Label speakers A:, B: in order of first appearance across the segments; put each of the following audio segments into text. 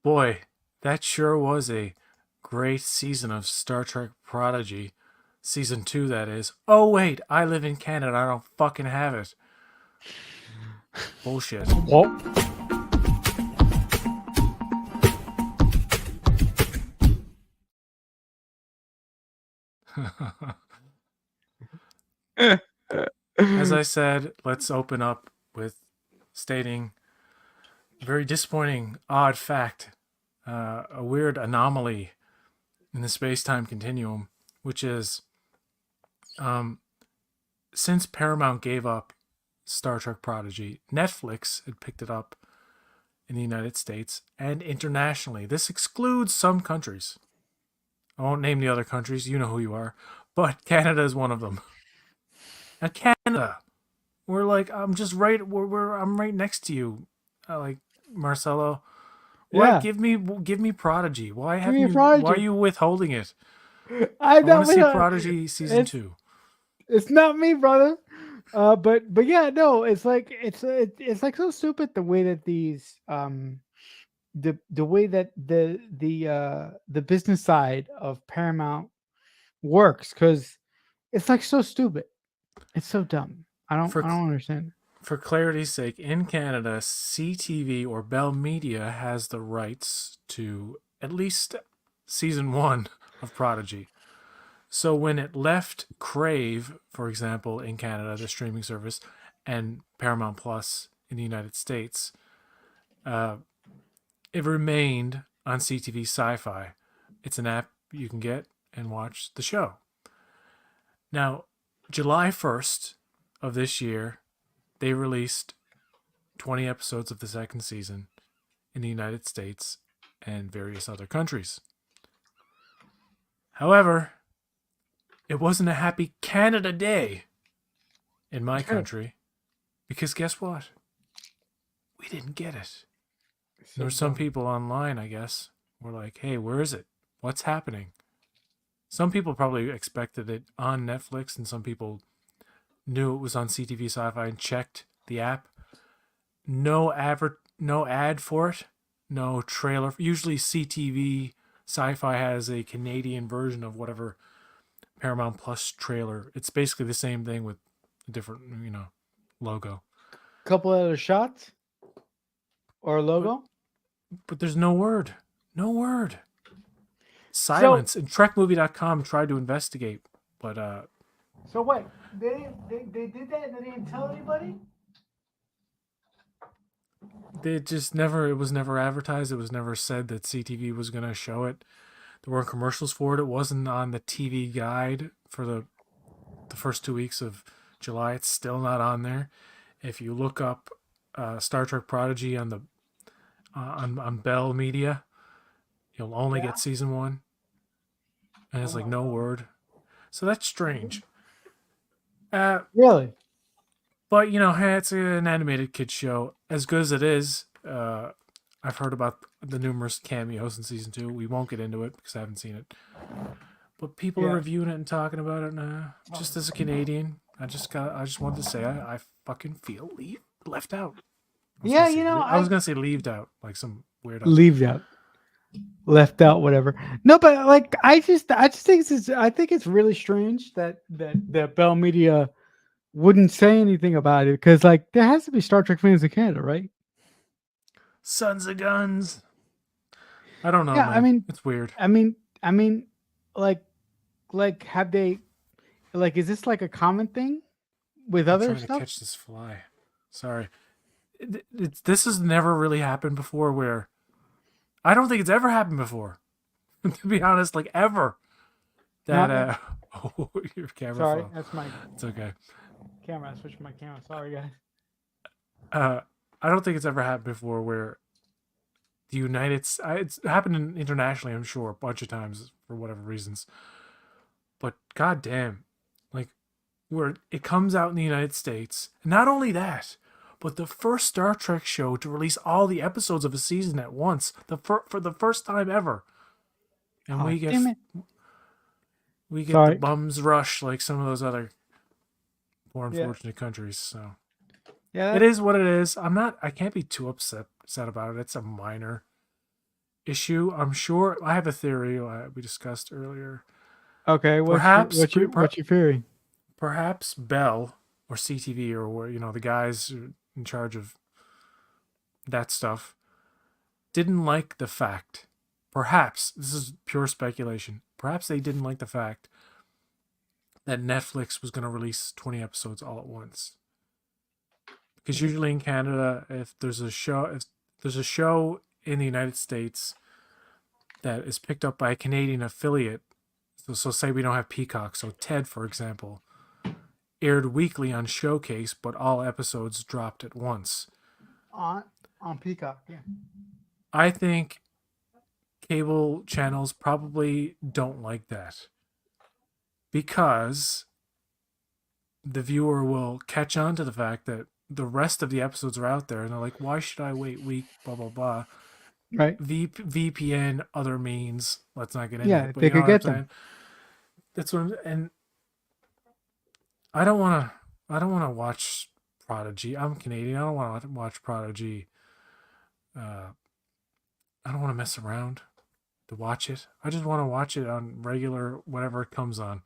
A: Boy, that sure was a great season of Star Trek Prodigy. Season 2, that is. Oh, wait, I live in Canada. I don't fucking have it. Bullshit.
B: Well,
A: As I said, let's open up with stating a very disappointing, odd fact, a weird anomaly in the space time continuum, which is um, since Paramount gave up Star Trek Prodigy, Netflix had picked it up in the United States and internationally. This excludes some countries. I won't name the other countries, you know who you are, but Canada is one of them. And Canada, we're like, I'm just right, I'm right next to you, like Marcelo. Why
B: yeah.
A: give me Prodigy? Why
B: Give
A: haven't
B: me a
A: you? Why are
B: Prodigy.
A: you withholding it?
B: I
A: I want
B: know
A: to see Prodigy season
B: it's
A: 2.
B: it's not me, brother. But yeah, no, it's like it's like so stupid the way that these the way that the business side of Paramount works, because it's like so stupid. It's so dumb.
A: For
B: I don't understand.
A: for clarity's sake, in Canada, CTV or Bell Media has the rights to at least season 1 of Prodigy. So when it left Crave, for example, in Canada, the streaming service, and Paramount Plus in the United States, uh, it remained on CTV Sci-Fi. It's an app you can get and watch the show. Now, July 1st of this year, they released 20 episodes of the second season in the United States and various other countries. However, it wasn't a happy Canada Day in my country because guess what? We didn't get it. There
B: So
A: were some
B: dumb.
A: people online, I guess, were like, hey, where is it? What's happening? Some people probably expected it on Netflix, and some people knew it was on CTV Sci-Fi and checked the app. No ad for it, no trailer. Usually, CTV Sci-Fi has a Canadian version of whatever Paramount Plus trailer. It's basically the same thing with a different, logo.
B: Couple other shots or
A: But
B: logo.
A: but there's no word, no word.
B: So
A: Silence. And TrekMovie.com tried to investigate, but
B: so wait, they did that and they didn't tell anybody.
A: they just never. It was never advertised. It was never said that CTV was going to show it. There weren't commercials for it. It wasn't on the TV guide for the first 2 weeks of July. It's still not on there. If you look up Star Trek Prodigy on the on Bell Media, you'll only
B: Yeah.
A: get season 1, and
B: Oh
A: it's like
B: my
A: no
B: god.
A: word. So that's strange. Uh,
B: Really?
A: but hey, it's an animated kids show. As good as it is, I've heard about the numerous cameos in season 2. We won't get into it because I haven't seen it. But people are
B: Yeah.
A: reviewing it and talking about it now. Just as a Canadian, I just wanted to say I fucking feel left out.
B: Yeah. You know,
A: I was
B: I
A: gonna say leaved out like some weirdo.
B: leave out, left out, whatever. No, but like I just think I think it's really strange that Bell Media wouldn't say anything about it, because like there has to be Star Trek fans in Canada, right?
A: Sons of guns. I don't know,
B: Yeah.
A: man. It's weird.
B: I mean, I mean, like have they, like, is this like a common thing with
A: I'm
B: other
A: trying to
B: stuff?
A: catch this fly. Sorry. This has never really happened before. Where I don't think it's ever happened before. To be honest, like ever. That
B: Not that.
A: oh, your camera
B: Sorry,
A: fell.
B: that's my
A: It's okay.
B: camera. I switched my camera. Sorry, guys.
A: Uh, I don't think it's ever happened before where the it's happened internationally, I'm sure, a bunch of times for whatever reasons. But goddamn, like where it comes out in the United States, and not only that, but the first Star Trek show to release all the episodes of a season at once, for the first time ever, and
B: Oh, damn it.
A: we get the
B: Sorry.
A: bums rush like some of those other more
B: Yeah.
A: unfortunate countries. So
B: Yeah.
A: it is what it is. I can't be too upset about it. It's a minor. issue. I'm sure I have a theory we discussed earlier.
B: Okay,
A: Perhaps,
B: what's your theory?
A: perhaps Bell or CTV or the guys in charge of that stuff didn't like the fact. Perhaps this is pure speculation. Perhaps they didn't like the fact that Netflix was going to release 20 episodes all at once. Because usually in Canada, if there's a show in the United States that is picked up by a Canadian affiliate, so say we don't have Peacock, so Ted, for example, aired weekly on Showcase, but all episodes dropped at once.
B: On on Peacock, yeah.
A: I think cable channels probably don't like that because the viewer will catch on to the fact that the rest of the episodes are out there and they're like, why should I wait week, blah, blah, blah.
B: Right.
A: VPN, other means, let's not get into it,
B: Yeah,
A: but
B: they
A: you know
B: could
A: what I'm
B: get them.
A: saying? That's what and I don't want to, I don't want to watch Prodigy. I'm Canadian. I don't want to watch Prodigy. Uh, I don't want to mess around to watch it. I just want to watch it on regular, whatever it comes on.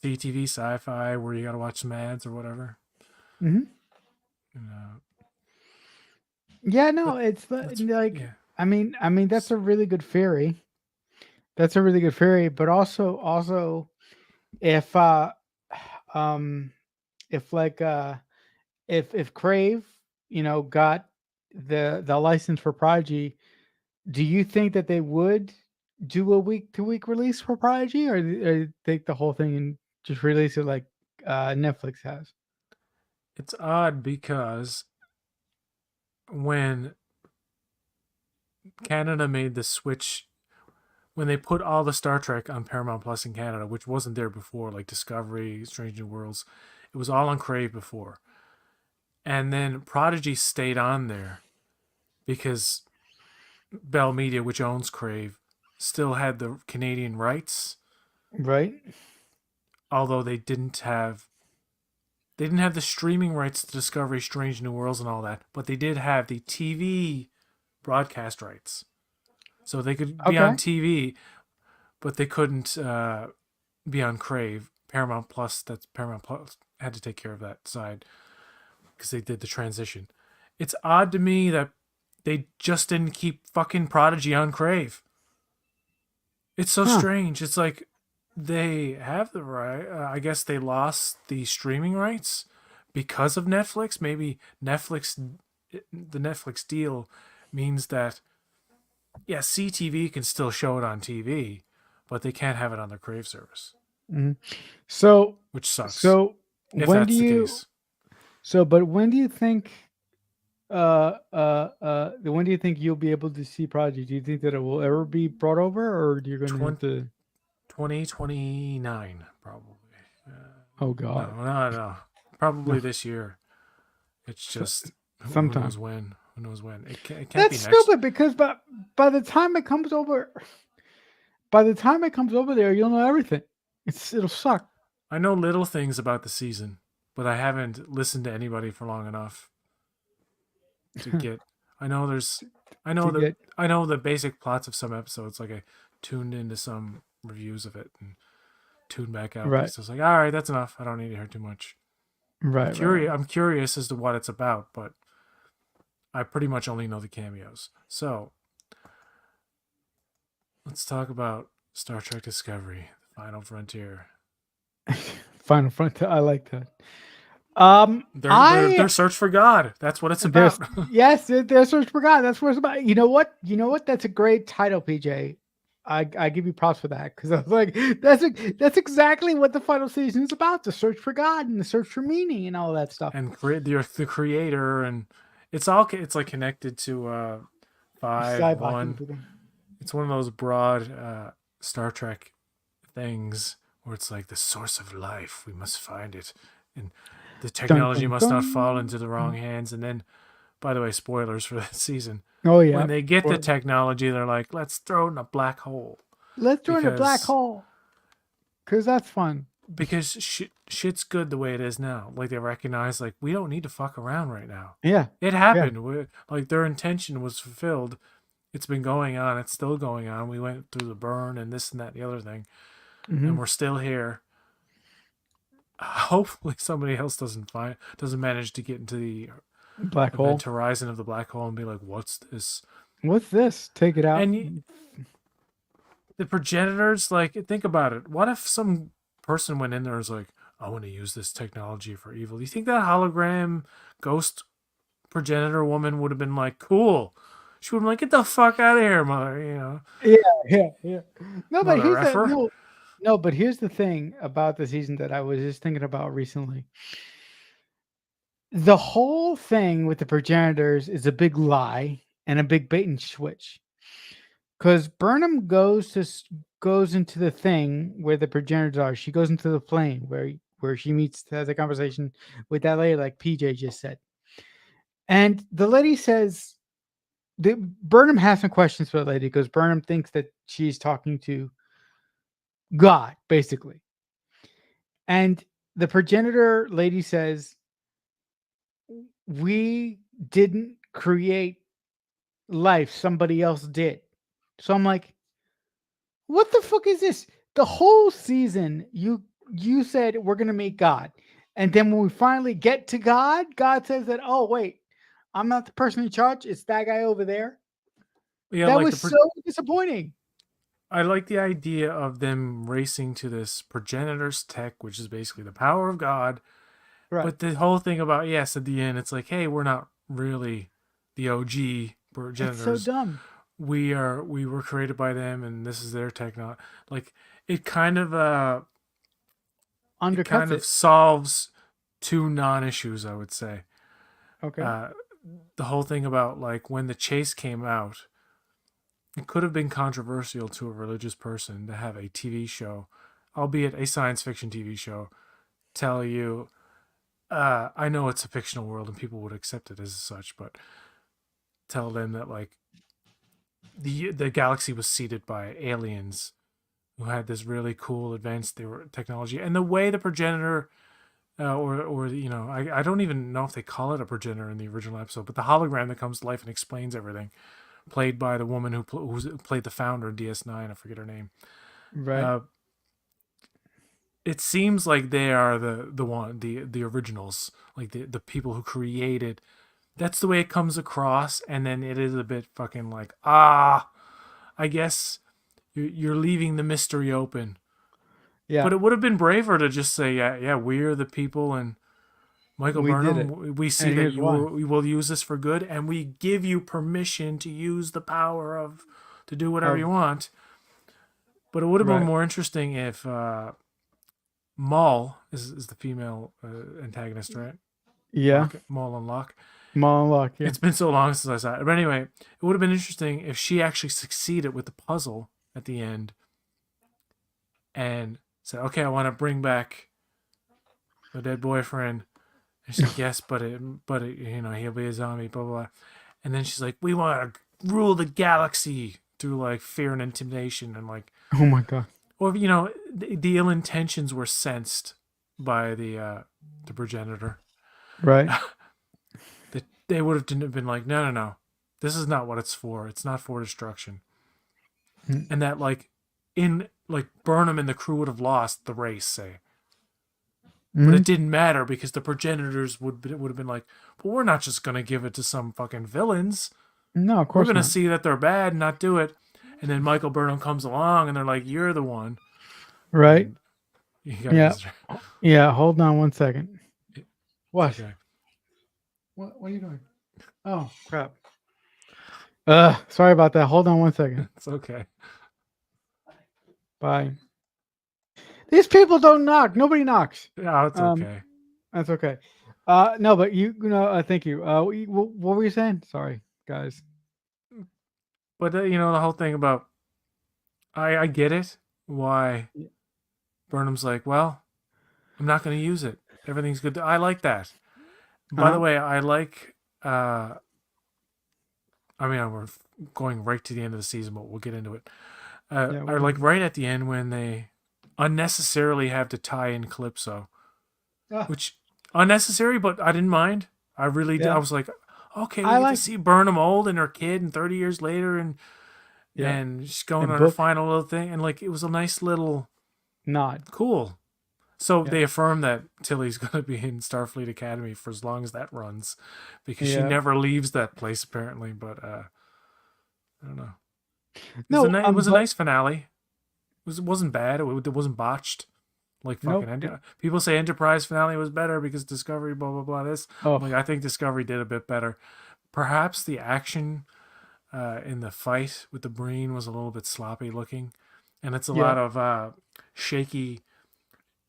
A: CTV, sci-fi, where you got to watch some ads or whatever.
B: Hmm.
A: Uh,
B: Yeah,
A: but
B: no, it's
A: let's,
B: like
A: yeah.
B: I mean that's a really good theory. That's a really good theory, but also if um if like if Crave, got the license for Prodigy, do you think that they would do a week to week release for Prodigy, or take the whole thing and just release it like Netflix has?
A: It's odd because when Canada made the switch, when they put all the Star Trek on Paramount Plus in Canada, which wasn't there before, like Discovery, Strange New Worlds, it was all on Crave before. And then Prodigy stayed on there because Bell Media, which owns Crave, still had the Canadian rights,
B: Right.
A: although they didn't have the streaming rights to Discovery, Strange New Worlds, and all that, but they did have the TV broadcast rights. So they could be on
B: Okay.
A: TV, but they couldn't be on Crave. Paramount Plus, that's Paramount Plus had to take care of that side because they did the transition. It's odd to me that they just didn't keep fucking Prodigy on Crave. It's so
B: Huh.
A: strange. It's like they have the right. I guess they lost the streaming rights because of Netflix. Maybe the Netflix deal means that yeah, CTV can still show it on TV, but they can't have it on their Crave service,
B: Mhm. So
A: which sucks
B: so
A: if
B: when do
A: that's the
B: you
A: case.
B: but when do you think when do you think you'll be able to see Prodigy? Do you think that it will ever be brought over, or you're gonna have
A: 20,
B: to?
A: 2029, probably. Uh,
B: Oh
A: no,
B: God.
A: no, no. Probably
B: No.
A: this year. It's
B: So,
A: just who
B: sometime.
A: knows when. Who knows when? It can't be
B: That's
A: next.
B: stupid because by the time it comes over, by the time it comes over there, you'll know everything. It'll suck
A: I know little things about the season, but I haven't listened to anybody for long enough to get. I know there's. I know
B: to
A: the.
B: get
A: I know the basic plots of some episodes. Like I tuned into some reviews of it and tuned back out
B: right,
A: because I was like, all right, that's enough. I don't need to hear too much.
B: right, right, right.
A: I'm curious as to what it's about, but I pretty much only know the cameos. So let's talk about Star Trek Discovery, the Final Frontier.
B: Final Frontier. I like that.
A: Their search for God. That's what it's
B: There's
A: about.
B: yes, there's Search for God. That's what it's about. You know what? You know what? That's a great title, PJ. I give you props for that because I was like, that's exactly what the final season is about: the search for God and the search for meaning and all that stuff.
A: And the creator, and it's like connected to five
B: Sci-fi and
A: one.
B: everything.
A: It's one of those broad Star Trek things where it's like the source of life. We must find it, and the
B: Dun
A: technology
B: dun
A: must not fall
B: dun.
A: into the wrong hands. And then, by the way, spoilers for that season.
B: Oh
A: When
B: yeah.
A: they get the
B: Spoiler.
A: technology, they're like, let's throw it in a black hole
B: Let's join a black
A: because
B: hole because that's fun.
A: shit's good the way it is now. Like they recognize, like we don't need to fuck around right now.
B: Yeah.
A: It
B: Yeah.
A: happened. Like their intention was fulfilled it's been going on. It's still going on. We went through the burn and this and that and the other thing,
B: Hmm.
A: and we're still here. Hopefully, somebody else doesn't manage to get into the
B: Black
A: event
B: hole.
A: horizon of the black hole and be like, "What's this?"
B: What's this? Take it out.
A: And the progenitors, like, think about it. What if some person went in there and was like, "I want to use this technology for evil"? Do you think that hologram ghost progenitor woman would have been like, "Cool"? She would have been like, "Get the fuck out of here, mother,"
B: Yeah, yeah. No, but
A: mother
B: here's the
A: effer.
B: no, no. But here's the thing about the season that I was just thinking about recently. The whole thing with the progenitors is a big lie and a big bait and switch. Because Burnham goes into the thing where the progenitors are. She goes into the plane where she has a conversation with that lady, like PJ just said. And the lady says, Burnham has some questions for the lady because Burnham thinks that she's talking to God, basically. And the progenitor lady says, "We didn't create life, somebody else did." So I'm like, what the fuck is this? The whole season, you said we're gonna meet God, and then when we finally get to God, God says that, oh wait, I'm not the person in charge. It's that guy over there.
A: Yeah,
B: That
A: like
B: was so disappointing.
A: I like the idea of them racing to this progenitor's tech, which is basically the power of God.
B: Right.
A: But the whole thing about, yes, at the end, it's like, hey, we're not really the OG
B: It's so
A: progenitors.
B: dumb.
A: We were created by them, and this is their technology. Like, it kind of it kind
B: Undercuts
A: of
B: it.
A: solves two non-issues, I would say.
B: Okay.
A: Uh, the whole thing about, like, when the chase came out, it could have been controversial to a religious person to have a TV show, albeit a science fiction TV show, tell you, I know it's a fictional world and people would accept it as such, but tell them that, like, the galaxy was seeded by aliens who had this really cool advanced technology, and the way the progenitor, or I don't even know if they call it a progenitor in the original episode, but the hologram that comes to life and explains everything, played by the woman who played the founder of DS9, I forget her name.
B: Right.
A: Uh, it seems like they are the originals, like the people who created. That's the way it comes across, and then it is a bit fucking like, I guess you're leaving the mystery open.
B: Yeah.
A: But it would have been braver to just say, yeah, we're the people, and Michael
B: We did it.
A: Burnham, we see
B: And
A: that
B: here's why.
A: we will use this for good, and we give you permission to use the power of to do whatever you
B: Of
A: want. But it would have been
B: right.
A: more interesting if Maul is the female antagonist, right?
B: Yeah.
A: Maul and Locke.
B: Monologue. Yeah.
A: It's been so long since I saw it. But anyway, it would have been interesting if she actually succeeded with the puzzle at the end and said, "Okay, I want to bring back my dead boyfriend." And she's like, "Yes, but he'll be a zombie." Blah blah blah. And then she's like, "We want to rule the galaxy through like fear and intimidation and like,
B: Oh my god.
A: or the ill intentions were sensed by the progenitor.
B: Right.
A: That they would have been like, no, no, no, this is not what it's for. It's not for destruction. And that, like, in like Burnham and the crew would have lost the race, say, but
B: Mm-hmm.
A: it didn't matter because the progenitors would have been like, well, we're not just gonna give it to some fucking villains.
B: No, of
A: We're
B: course
A: gonna
B: not.
A: see that they're bad and not do it. And then Michael Burnham comes along and they're like, you're the one.
B: Right.
A: And you got a
B: Yeah.
A: visitor.
B: Yeah. Hold on one second.
A: It's
B: What?
A: okay.
B: What are you doing? Oh crap. Sorry about that. Hold on one second.
A: It's okay.
B: Bye. These people don't knock. Nobody knocks.
A: Yeah, it's
B: Um,
A: okay.
B: that's okay. No, but thank you. What were you saying? Sorry, guys.
A: But the whole thing about, I get it. Why Burnham's like, well, I'm not going to use it. Everything's good. I like that. By the
B: Uh-huh.
A: way, I like. I mean, we're going right to the end of the season, but we'll get into it.
B: Yeah,
A: I
B: we're
A: like
B: going.
A: right at the end when they unnecessarily have to tie in Calypso,
B: Ah,
A: which unnecessary, but I didn't mind. I really did. I
B: yeah.
A: was like, Okay, we
B: I
A: get to
B: like,
A: see Burnham old and her kid, and 30 years later,
B: yeah,
A: and she's going
B: and
A: on her
B: book
A: final little thing, and like it was a nice little
B: nod.
A: cool. So
B: Yeah,
A: they affirm that Tilly's going to be in Starfleet Academy for as long as that runs, because she
B: yeah.
A: never leaves that place apparently. But I don't know.
B: No,
A: It was a
B: but
A: nice finale. It wasn't bad. It wasn't botched. Like fucking
B: nope.
A: people say Enterprise finale was better because Discovery blah blah blah. This I'm
B: Oh,
A: like I think Discovery did a bit better. Perhaps the action in the fight with the Breen was a little bit sloppy looking, and it's a
B: yeah.
A: lot of shaky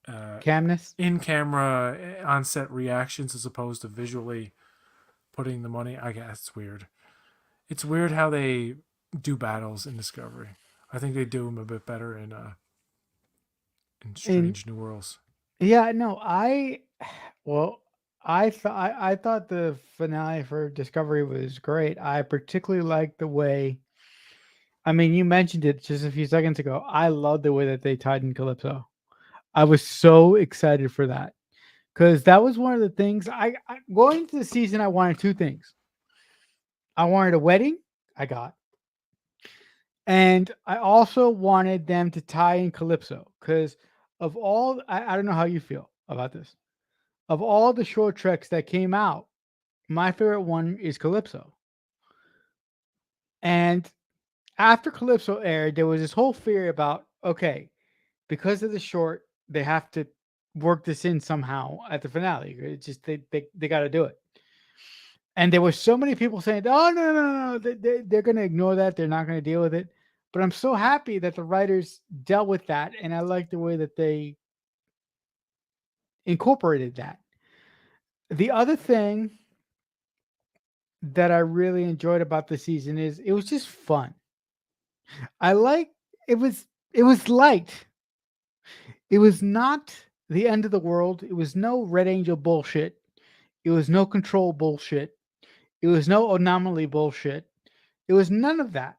A: uh,
B: Camness.
A: in camera on set reactions as opposed to visually putting the money. I guess it's weird. It's weird how they do battles in Discovery. I think they do them a bit better in
B: And
A: Strange New Worlds.
B: yeah, no, well, I thought the finale for Discovery was great. I particularly liked the way. I mean, you mentioned it just a few seconds ago. I love the way that they tied in Calypso. I was so excited for that because that was one of the things I going into the season. I wanted two things. I wanted a wedding. I got. And I also wanted them to tie in Calypso because of all, I don't know how you feel about this. Of all the short treks that came out, my favorite one is Calypso. And after Calypso aired, there was this whole theory about, okay, because of the short, they have to work this in somehow at the finale. It's just they got to do it. And there were so many people saying, "Oh no, they're going to ignore that. They're not going to deal with it." But I'm so happy that the writers dealt with that, and I like the way that they incorporated that. The other thing that I really enjoyed about the season is it was just fun. I like it was light. It was not the end of the world. It was no Red Angel bullshit. It was no control bullshit. It was no anomaly bullshit. It was none of that.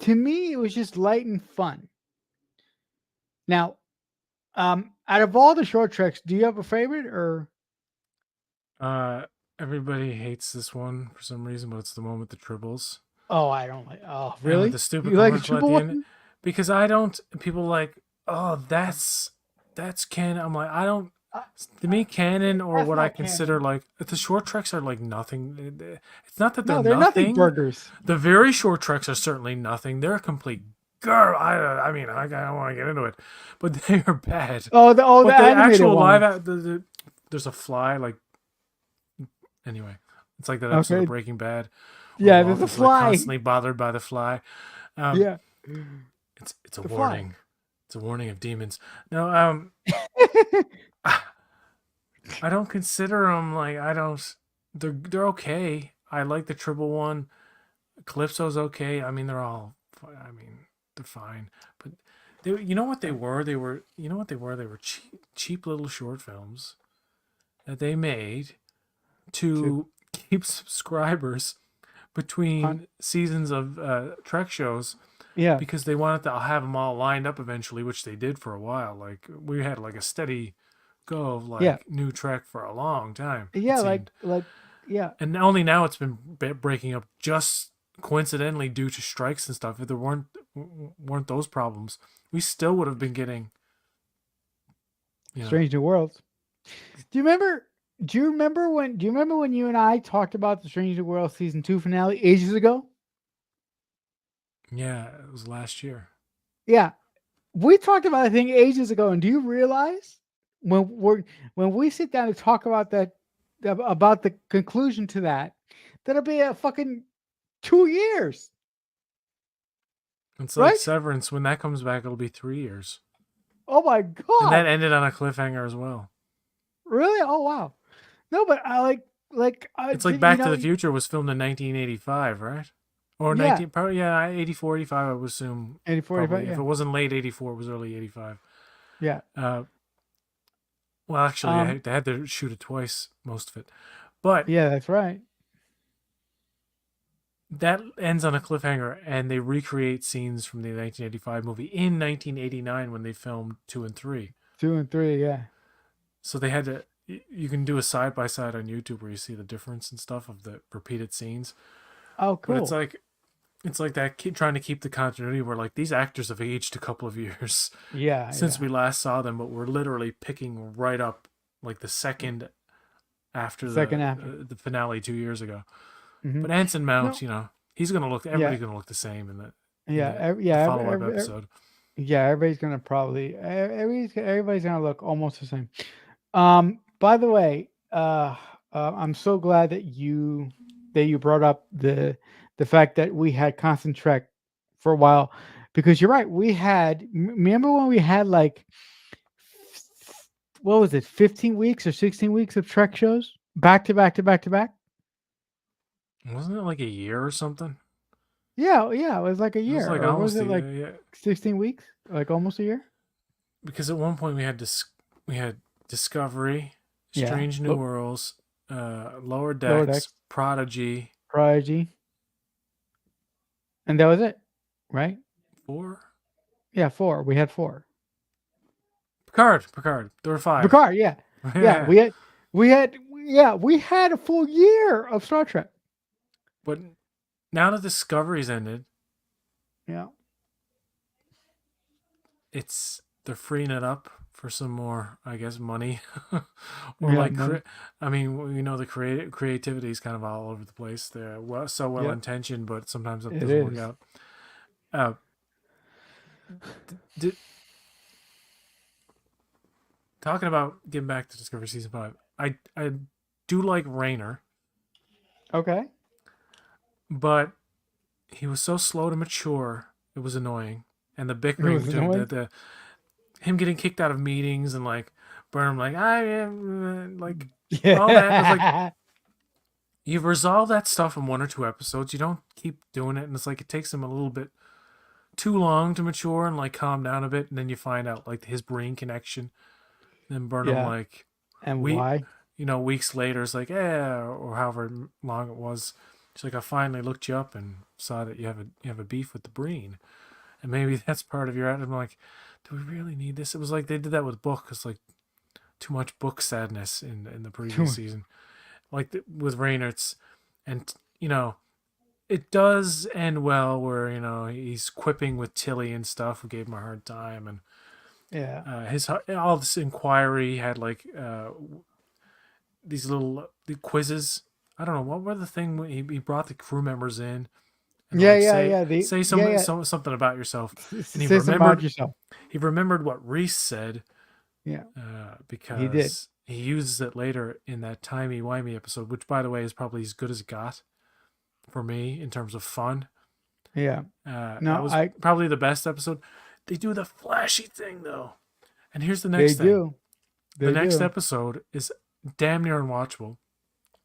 B: To me, it was just light and fun. Now, out of all the short treks, do you have a favorite or
A: Uh, Everybody hates this one for some reason, but it's the one with the tribbles
B: oh I don't like oh
A: and with
B: really?
A: the stupid
B: You like a
A: commercial at
B: triple
A: the end.
B: one?
A: Because I don't. People like, oh, that's canon. I'm like, I don't.
B: Uh,
A: To me, canon or
B: that's
A: what I
B: not
A: consider
B: canon.
A: like the short treks are like nothing. It's not that they're
B: No, they're nothing
A: nothing.
B: burgers.
A: The very short treks are certainly nothing. They're a complete girl. I mean, I don't want to get into it, but they are bad.
B: Oh the
A: But the
B: animated
A: actual
B: ones.
A: there's a fly like anyway. It's like that episode of
B: Okay.
A: Breaking Bad where
B: Yeah, there's
A: Walt
B: a
A: is like
B: fly.
A: constantly bothered by the fly. Um,
B: Yeah.
A: it's a
B: The fly.
A: warning. It's a warning of demons. No, I don't consider them like I don't. They're okay. I like the triple one. Calypso's okay. I mean, they're all. I mean, they're fine. But they, you know what they were? They were. You know what they were? They were cheap little short films that they made
B: To
A: to keep subscribers
B: on
A: between seasons of Trek shows
B: yeah.
A: because they wanted to have them all lined up eventually, which they did for a while. Like we had like a steady go of
B: Yeah.
A: like new Trek for a long time. It
B: Yeah,
A: seemed,
B: yeah.
A: and only now it's been breaking up just coincidentally due to strikes and stuff. If there weren't those problems, we still would have been getting, you know,
B: Strange New Worlds. Do you remember do you remember when you and I talked about the Strange New World season 2 finale ages ago?
A: yeah, it was last year.
B: Yeah. We talked about a thing ages ago, and do you realize when we sit down to talk about that about the conclusion to that, that'll be a fucking 2 years,
A: It's like
B: right?
A: Severance. When that comes back, it'll be 3 years,
B: Oh my
A: and that
B: god.
A: ended on a cliffhanger as well.
B: Really? Oh wow. No, but I like
A: It's like
B: you
A: Back to
B: know,
A: the Future was filmed in 1985, right? Or
B: yeah,
A: 19, probably, yeah, 84, 85, I would assume.
B: 8045,
A: Probably. If
B: yeah.
A: it wasn't late 84, it was early 85.
B: Yeah.
A: Uh, well, actually,
B: Um
A: they had to shoot it twice, most of it. But
B: yeah, that's right.
A: that ends on a cliffhanger, and they recreate scenes from the 1985 movie in 1989 when they filmed 2 and 3.
B: 2 and 3, yeah.
A: So they had to, you can do a side by side on YouTube where you see the difference and stuff of the repeated scenes.
B: Oh,
A: But
B: cool.
A: it's like that keep trying to keep the continuity where like these actors have aged a couple of years
B: Yeah,
A: since
B: yeah.
A: we last saw them, but we're literally picking right up like the second after
B: Second after.
A: the finale 2 years ago.
B: Hmm.
A: But Anson Mount,
B: No.
A: you know, he's gonna look.
B: Yeah.
A: Everybody's gonna look the same in
B: Yeah.
A: the
B: Yeah.
A: follow up episode.
B: Yeah. Everybody's gonna probably. Everybody's gonna look almost the same. By the way, I'm so glad that you brought up the fact that we had constant Trek for a while, because you're right. We had. Remember when we had like what was it, 15 weeks or 16 weeks of Trek shows back to back to back to back?
A: Wasn't it like a year or something?
B: Yeah, yeah. It was like a
A: It was
B: year,
A: like
B: or was
A: almost
B: it
A: a
B: like
A: yeah.
B: 16 weeks? Like almost a year?
A: Because at one point we had Discovery,
B: Yeah.
A: Strange New Worlds, Lower
B: Lower
A: Decks,
B: Decks,
A: Prodigy,
B: Prodigy, and that was it, right?
A: four,
B: Yeah, four. We had four.
A: Picard. There were five.
B: Picard, yeah, yeah.
A: Yeah,
B: We had a full year of Star Trek.
A: but now that Discovery's ended,
B: Yeah,
A: they're freeing it up for some more, I guess, money, or
B: yeah,
A: like,
B: money.
A: I mean, you know, the creativity is kind of all over the place. They're so well
B: Yep,
A: intentioned, but sometimes it
B: it
A: doesn't work
B: is.
A: out. Uh, d- Talking about getting back to Discovery season 5, I do like Rayner,
B: Okay.
A: but he was so slow to mature. It was annoying, and the
B: It
A: bickering
B: was
A: between
B: annoying.
A: the him getting kicked out of meetings and like Burnham like I am like all that. It was like
B: Yeah.
A: you've resolved that stuff in one or two episodes. You don't keep doing it, and it's like it takes him a little bit too long to mature and like calm down a bit, and then you find out like his brain connection. And then Burnham
B: Yeah.
A: like
B: And
A: we
B: why?
A: weeks later is like or however long it was. She's like I finally looked you up and saw that you have a beef with the Breen, and maybe that's part of your. I'm like, do we really need this? It was like they did that with Book. It's like too much Book sadness in the
B: Too
A: previous
B: much.
A: season. Like with Rayner's, and you know it does end well where you know he's quipping with Tilly and stuff who gave him a hard time, and
B: Yeah.
A: his all this inquiry had like these little the quizzes. I don't know what were the thing when he brought the crew members in and
B: Yeah,
A: like
B: yeah, yeah.
A: say
B: Yeah, yeah.
A: something about yourself, and
B: Say something about yourself.
A: he remembered what Reese said
B: Yeah, he did.
A: because he uses it later in that timey wimey episode, which by the way is probably as good as it got for me in terms of fun.
B: Yeah.
A: That
B: No,
A: was
B: I
A: probably the best episode. They do the flashy thing though, and here's the
B: they
A: next thing:
B: do.
A: the
B: They
A: next
B: do.
A: episode is damn near unwatchable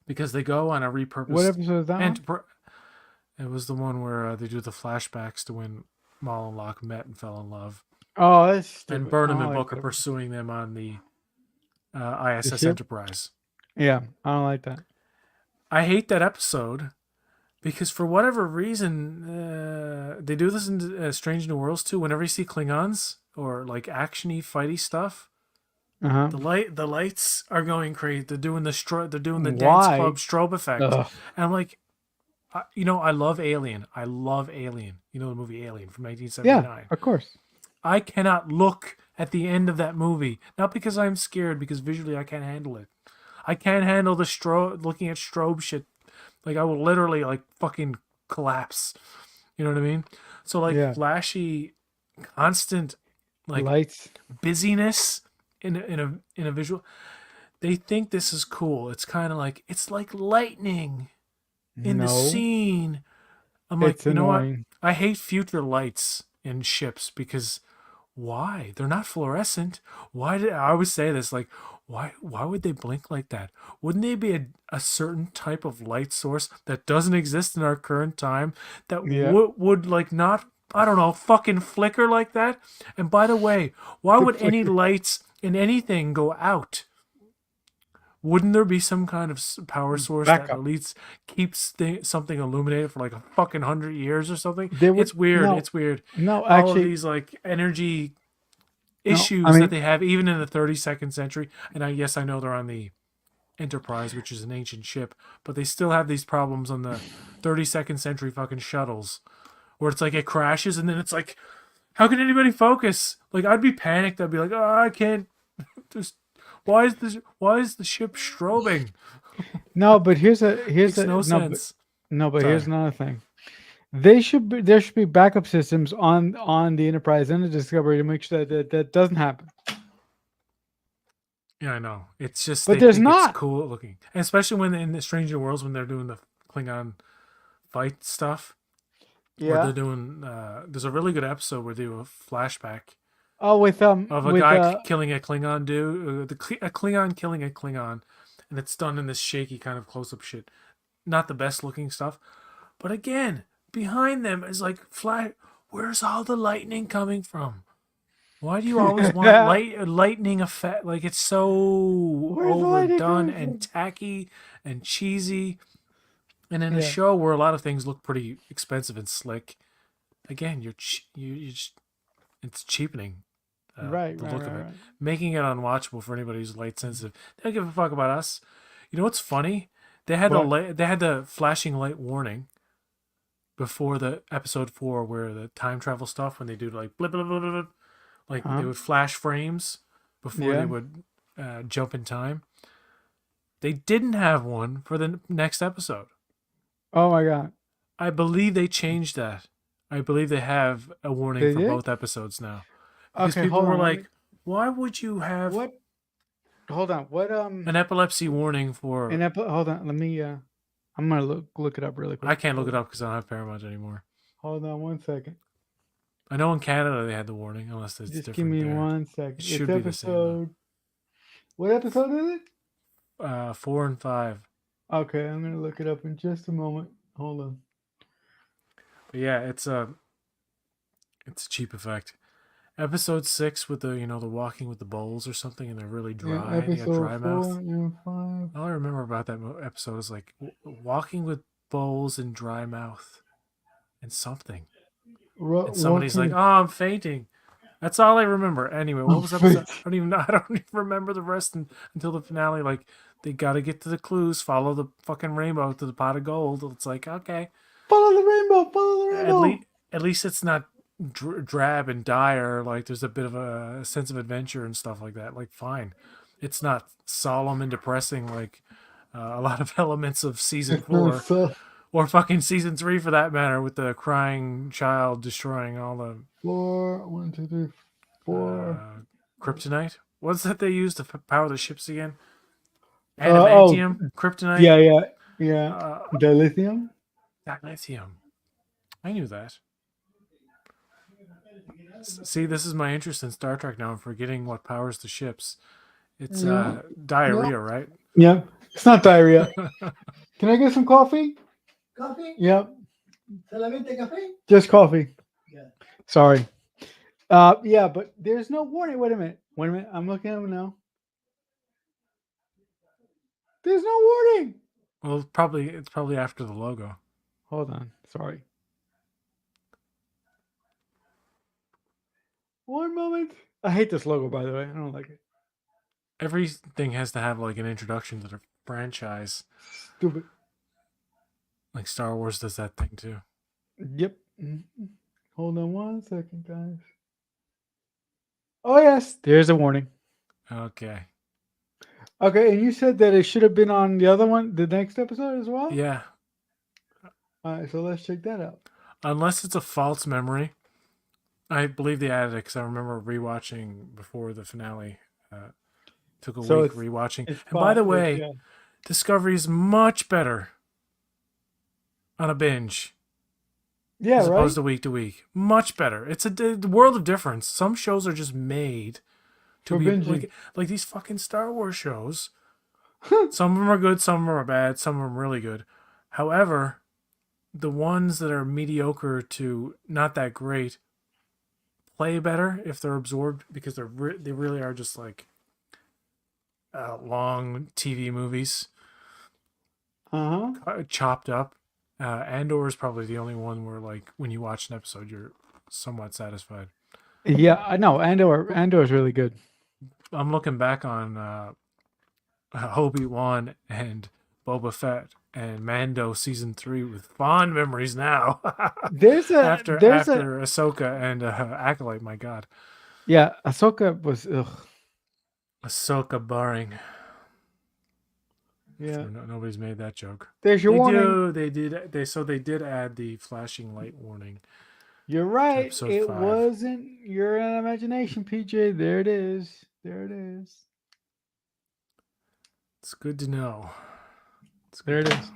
A: because they go on a
B: What
A: repurposed
B: episode is that
A: and
B: one?
A: it was the one where they do the flashbacks to when Mal and Locke met and fell in love,
B: Oh, that's
A: and
B: stupid. I
A: Burnham
B: don't
A: and
B: like
A: Book are
B: that.
A: pursuing them on the
B: The
A: ISS
B: ship?
A: Enterprise.
B: Yeah, I don't like that.
A: I hate that episode because for whatever reason they do this in Strange New Worlds too. Whenever you see Klingons or like actiony, fighty stuff,
B: Uh-huh.
A: the lights are going crazy. They're doing the dance club
B: Why?
A: strobe effect,
B: Ugh.
A: and I'm like, you know, I love Alien. I love Alien. You know the movie Alien from
B: Yeah,
A: 1979.
B: of course.
A: I cannot look at the end of that movie, not because I'm scared, because visually I can't handle it. I can't handle the looking at strobe shit. Like I will literally like fucking collapse. You know what I mean? So like
B: Yeah.
A: flashy, constant like
B: Lights.
A: busyness in a visual. They think this is cool. It's kind of like it's like lightning in the
B: No.
A: scene. I'm like,
B: It's
A: you know what?
B: annoying.
A: I hate future lights in ships because why? They're not fluorescent. Why did I always say this? Like, why would they blink like that? Wouldn't they be a certain type of light source that doesn't exist in our current time that
B: Yeah.
A: would like not I don't know fucking flicker like that? And by the way, why
B: The
A: would any
B: flicker.
A: lights in anything go out? Wouldn't there be some kind of power source that at
B: Backup.
A: least keeps something illuminated for like a fucking 100 years or something?
B: They would
A: It's weird.
B: no,
A: It's weird.
B: no,
A: All of
B: actually,
A: these like energy
B: No, I
A: issues that
B: mean,
A: they have even in the 32nd century. And I know they're on the Enterprise, which is an ancient ship, but they still have these problems on the 32nd century fucking shuttles, where it's like it crashes and then it's like, how can anybody focus? Like I'd be panicked. I'd be like, oh, I can't. Just why is the ship strobing?
B: no, but here's
A: Makes
B: a
A: no
B: no, but
A: sense.
B: no, but here's
A: Sorry.
B: another thing. There should be backup systems on the Enterprise and the Discovery to make sure that doesn't happen.
A: Yeah, I know. It's just
B: But
A: they
B: there's
A: think it's
B: not.
A: cool looking, and especially when in the Stranger Worlds when they're doing the Klingon fight stuff, where they're
B: Yeah.
A: doing. There's a really good episode where they do a flashback
B: Oh,
A: of a
B: with
A: guy killing a Klingon dude, a Klingon killing a Klingon, and it's done in this shaky kind of close up shit. Not the best looking stuff, but again, behind them is like flash. Where's all the lightning coming from? Why do you always want lightning effect? Like it's so
B: where's the lighting
A: overdone
B: coming
A: and
B: from?
A: tacky and cheesy. And in a
B: Yeah.
A: show where a lot of things look pretty expensive and slick, again, you just, it's cheapening
B: Right,
A: the
B: right,
A: look of
B: right,
A: it,
B: right.
A: making it unwatchable for anybody who's light sensitive. They don't give a fuck about us. You know what's funny? They had
B: What?
A: they had the flashing light warning before the episode 4 where the time travel stuff when they do like blip, blip, blip, blip, like they
B: Huh?
A: would flash frames before they
B: Yeah.
A: would jump in time. They didn't have one for the next episode.
B: Oh my God.
A: I believe they changed that. I believe they have a warning
B: They
A: for
B: did?
A: both episodes now because
B: Okay,
A: people
B: hold
A: were
B: on. Let me.
A: like, "Why would you have
B: What? Hold on. What?
A: an epilepsy warning for?"
B: Hold on. Let me. I'm gonna look it up really
A: I
B: quick.
A: can't look
B: Hold
A: it
B: on.
A: up because I don't have Paramount anymore.
B: Hold on 1 second.
A: I know in Canada they had the warning, unless it's
B: Just give
A: different
B: me
A: there.
B: one
A: It
B: second. It's
A: should be the same though.
B: episode. What episode is it?
A: 4 and 5.
B: Okay, I'm gonna look it up in just a moment. Hold on.
A: But yeah, it's a cheap effect. Episode 6 with the the walking with the bowls or something, and they're really
B: Yeah,
A: dry. They got
B: episode
A: dry
B: four
A: mouth.
B: and five.
A: All I remember about that episode is like walking with bowls and dry mouth and something. And somebody's like,
B: Walking.
A: "Oh, I'm fainting." That's all I remember. Anyway, what was episode? I don't even know. I don't even remember the rest until the finale. Like they got to get to the clues, follow the fucking rainbow to the pot of gold. It's like okay,
B: Follow the rainbow. Follow the
A: at
B: rainbow.
A: least it's not drab and dire. Like there's a bit of a sense of adventure and stuff like that. Like fine, it's not solemn and depressing like a lot of elements of season 4
B: So
A: or fucking season 3 for that matter, with the crying child destroying all the
B: four. 1, 2, 3, 4.
A: uh, kryptonite. What's that they use to power the ships again?
B: Oh,
A: Adamantium, kryptonite,
B: yeah, yeah, yeah.
A: uh,
B: The lithium.
A: dilithium. I knew that. See, this is my interest in Star Trek now. I'm forgetting what powers the ships. It's
B: Yeah, yeah,
A: diarrhea, right?
B: yeah. It's not diarrhea. Can I get some coffee?
C: Coffee?
B: Yep,
C: Solamente café?
B: just coffee.
C: Yeah.
B: Sorry. Yeah, but there's no warning. Wait a minute. Wait a minute. I'm looking at them now. There's no warning.
A: Well, it's probably after the logo.
B: Hold on. Sorry. One moment. I hate this logo, by the way. I don't like it.
A: Everything has to have like an introduction to the franchise.
B: Stupid.
A: Like Star Wars does that thing too.
B: Yep. Hold on 1 second, guys. Oh, yes. There's a warning.
A: Okay.
B: Okay, and you said that it should have been on the other one, the next episode as well?
A: Yeah.
B: All right, so let's check that out.
A: Unless it's a false memory. I believe they added it because I remember rewatching before the finale. Took a
B: So
A: week rewatching.
B: it's
A: And by the
B: fine.
A: way,
B: Yeah.
A: Discovery is much better on a binge
B: Yeah,
A: as
B: right?
A: opposed to week. Much better. It's a world of difference. Some shows are just made to
B: For
A: be
B: binging.
A: like these fucking Star Wars shows. Some of them are good, some of them are bad, some of them are really good. However, the ones that are mediocre to not that great play better if they're absorbed because they really are just like long TV movies, chopped up. Andor is probably the only one where like when you watch an episode, you're somewhat satisfied.
B: Yeah, I know. Andor is really good.
A: I'm looking back on Obi-Wan and Boba Fett and Mando season 3 with fond memories now.
B: There's a
A: after
B: there's a
A: after Ahsoka and Acolyte, my God,
B: yeah. Ahsoka was
A: Ahsoka boring.
B: yeah.
A: Sure, nobody's made that joke.
B: There's your
A: They
B: warning.
A: do. They did. They did add the flashing light warning
B: You're
A: to
B: right.
A: episode
B: It
A: 5.
B: wasn't your imagination, PJ. There it is. There it is.
A: It's good to know. It's
B: There
A: good
B: it
A: to
B: is.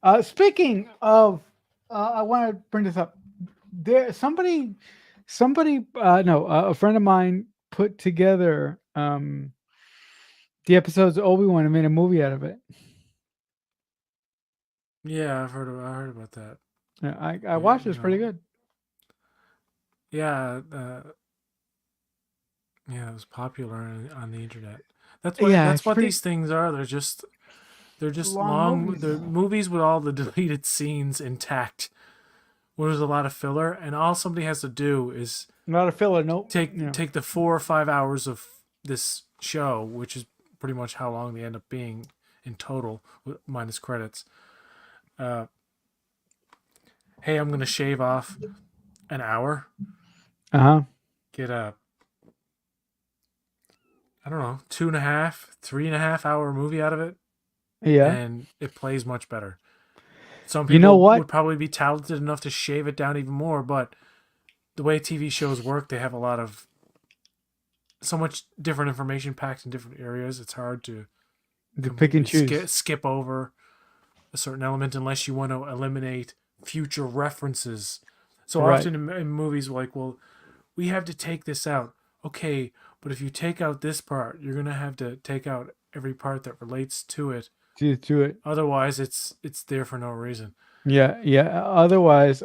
A: know.
B: Speaking of, I want to bring this up. There, somebody, no, a friend of mine put together the episodes of Obi-Wan and made a movie out of it.
A: Yeah, I heard about that.
B: Yeah, I
A: Yeah,
B: watched it.
A: you
B: It's pretty
A: know,
B: good.
A: yeah, yeah, it was popular on the internet.
B: Yeah,
A: That's
B: it's
A: what
B: pretty
A: these things are. They're just
B: long
A: long.
B: movies.
A: They're movies with all the deleted scenes intact. Where there's a lot of filler, and all somebody has to do is
B: Not a filler. Nope. Yeah.
A: take the 4 or 5 hours of this show, which is pretty much how long they end up being in total, minus credits. Uh, hey, I'm gonna shave off an hour,
B: Uh huh.
A: get a I don't know 2.5, 3.5 hour movie out of it,
B: Yeah.
A: and it plays much better. Some
B: You know
A: people
B: what?
A: would probably be talented enough to shave it down even more, but the way TV shows work, they have so much different information packed in different areas. It's hard to
B: The pick and
A: completely
B: choose.
A: skip over a certain element unless you want to eliminate future references. So
B: Right.
A: often in movies, like, well, we have to take this out. Okay, but if you take out this part, you're gonna have to take out every part that relates to it.
B: To it.
A: Otherwise, it's there for no reason.
B: Yeah. Yeah. Otherwise,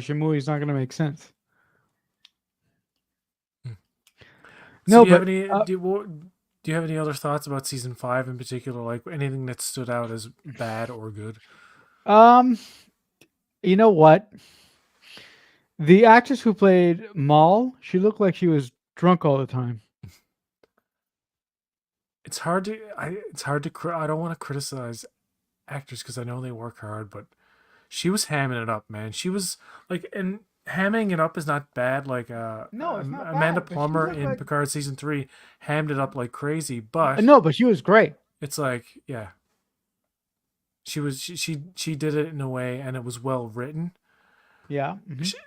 B: your movie's not gonna make sense.
A: So
B: No,
A: do you have
B: but
A: any do you have any other thoughts about season 5 in particular? Like anything that stood out as bad or good?
B: um, you know what? The actress who played Maul, she looked like she was drunk all the time.
A: It's hard to I don't want to criticize actors because I know they work hard, but she was hamming it up, man. She was like, and hamming it up is not bad. Like
B: No, it's not
A: Amanda
B: bad, but she
A: Plummer
B: looked
A: in
B: like
A: Picard season 3 hammed it up like crazy, but
B: no, but she was great.
A: it's like, yeah, she did it in a way, and it was well written.
B: Yeah. Mhm.
A: She,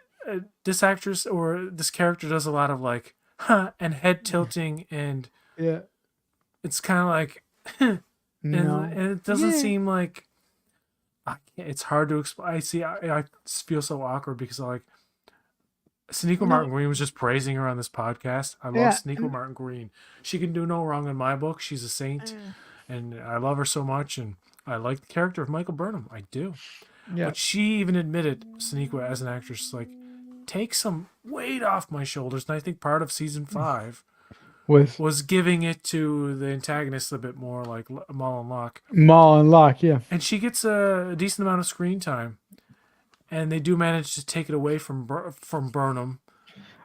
A: this actress or this character does a lot of like, huh, and head tilting, and
B: Yeah.
A: it's kind of like,
B: No.
A: and it doesn't
B: Yeah.
A: seem like it's hard to explain. I feel so awkward because like Sonequa
B: No.
A: Martin Green was just praising her on this podcast. I love
B: Yeah.
A: Sonequa Martin Green. She can do no wrong in my book. She's a saint, and I love her so much. And I like the character of Michael Burnham. I do.
B: Yeah.
A: But she even admitted, Sonequa, as an actress, like, take some weight off my shoulders. And I think part of season 5
B: With
A: was giving it to the antagonist a bit more, like Maul and Locke.
B: Maul and Locke, yeah.
A: And she gets a decent amount of screen time. And they do manage to take it away from Burnham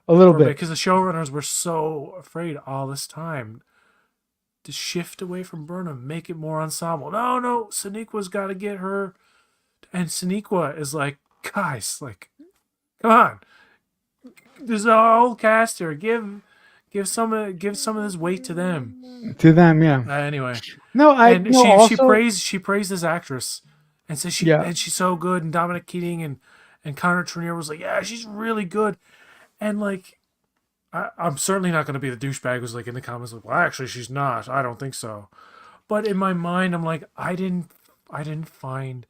B: A little
A: for a bit
B: bit.
A: because the showrunners were so afraid all this time to shift away from Burnham, make it more ensemble. No, Sonequa's got to get her, and Sonequa is like, guys, like, come on, there's a whole cast here. Give some of this weight to them.
B: To them, yeah.
A: Anyway,
B: No, I
A: and
B: no also
A: she praised this actress and says
B: yeah.
A: she's so good. And Dominic Keating and Connor Trinneer was like, yeah, she's really good. And like, I'm certainly not going to be the douchebag who's like in the comments like, well, actually, she's not. I don't think so. But in my mind, I'm like, I didn't find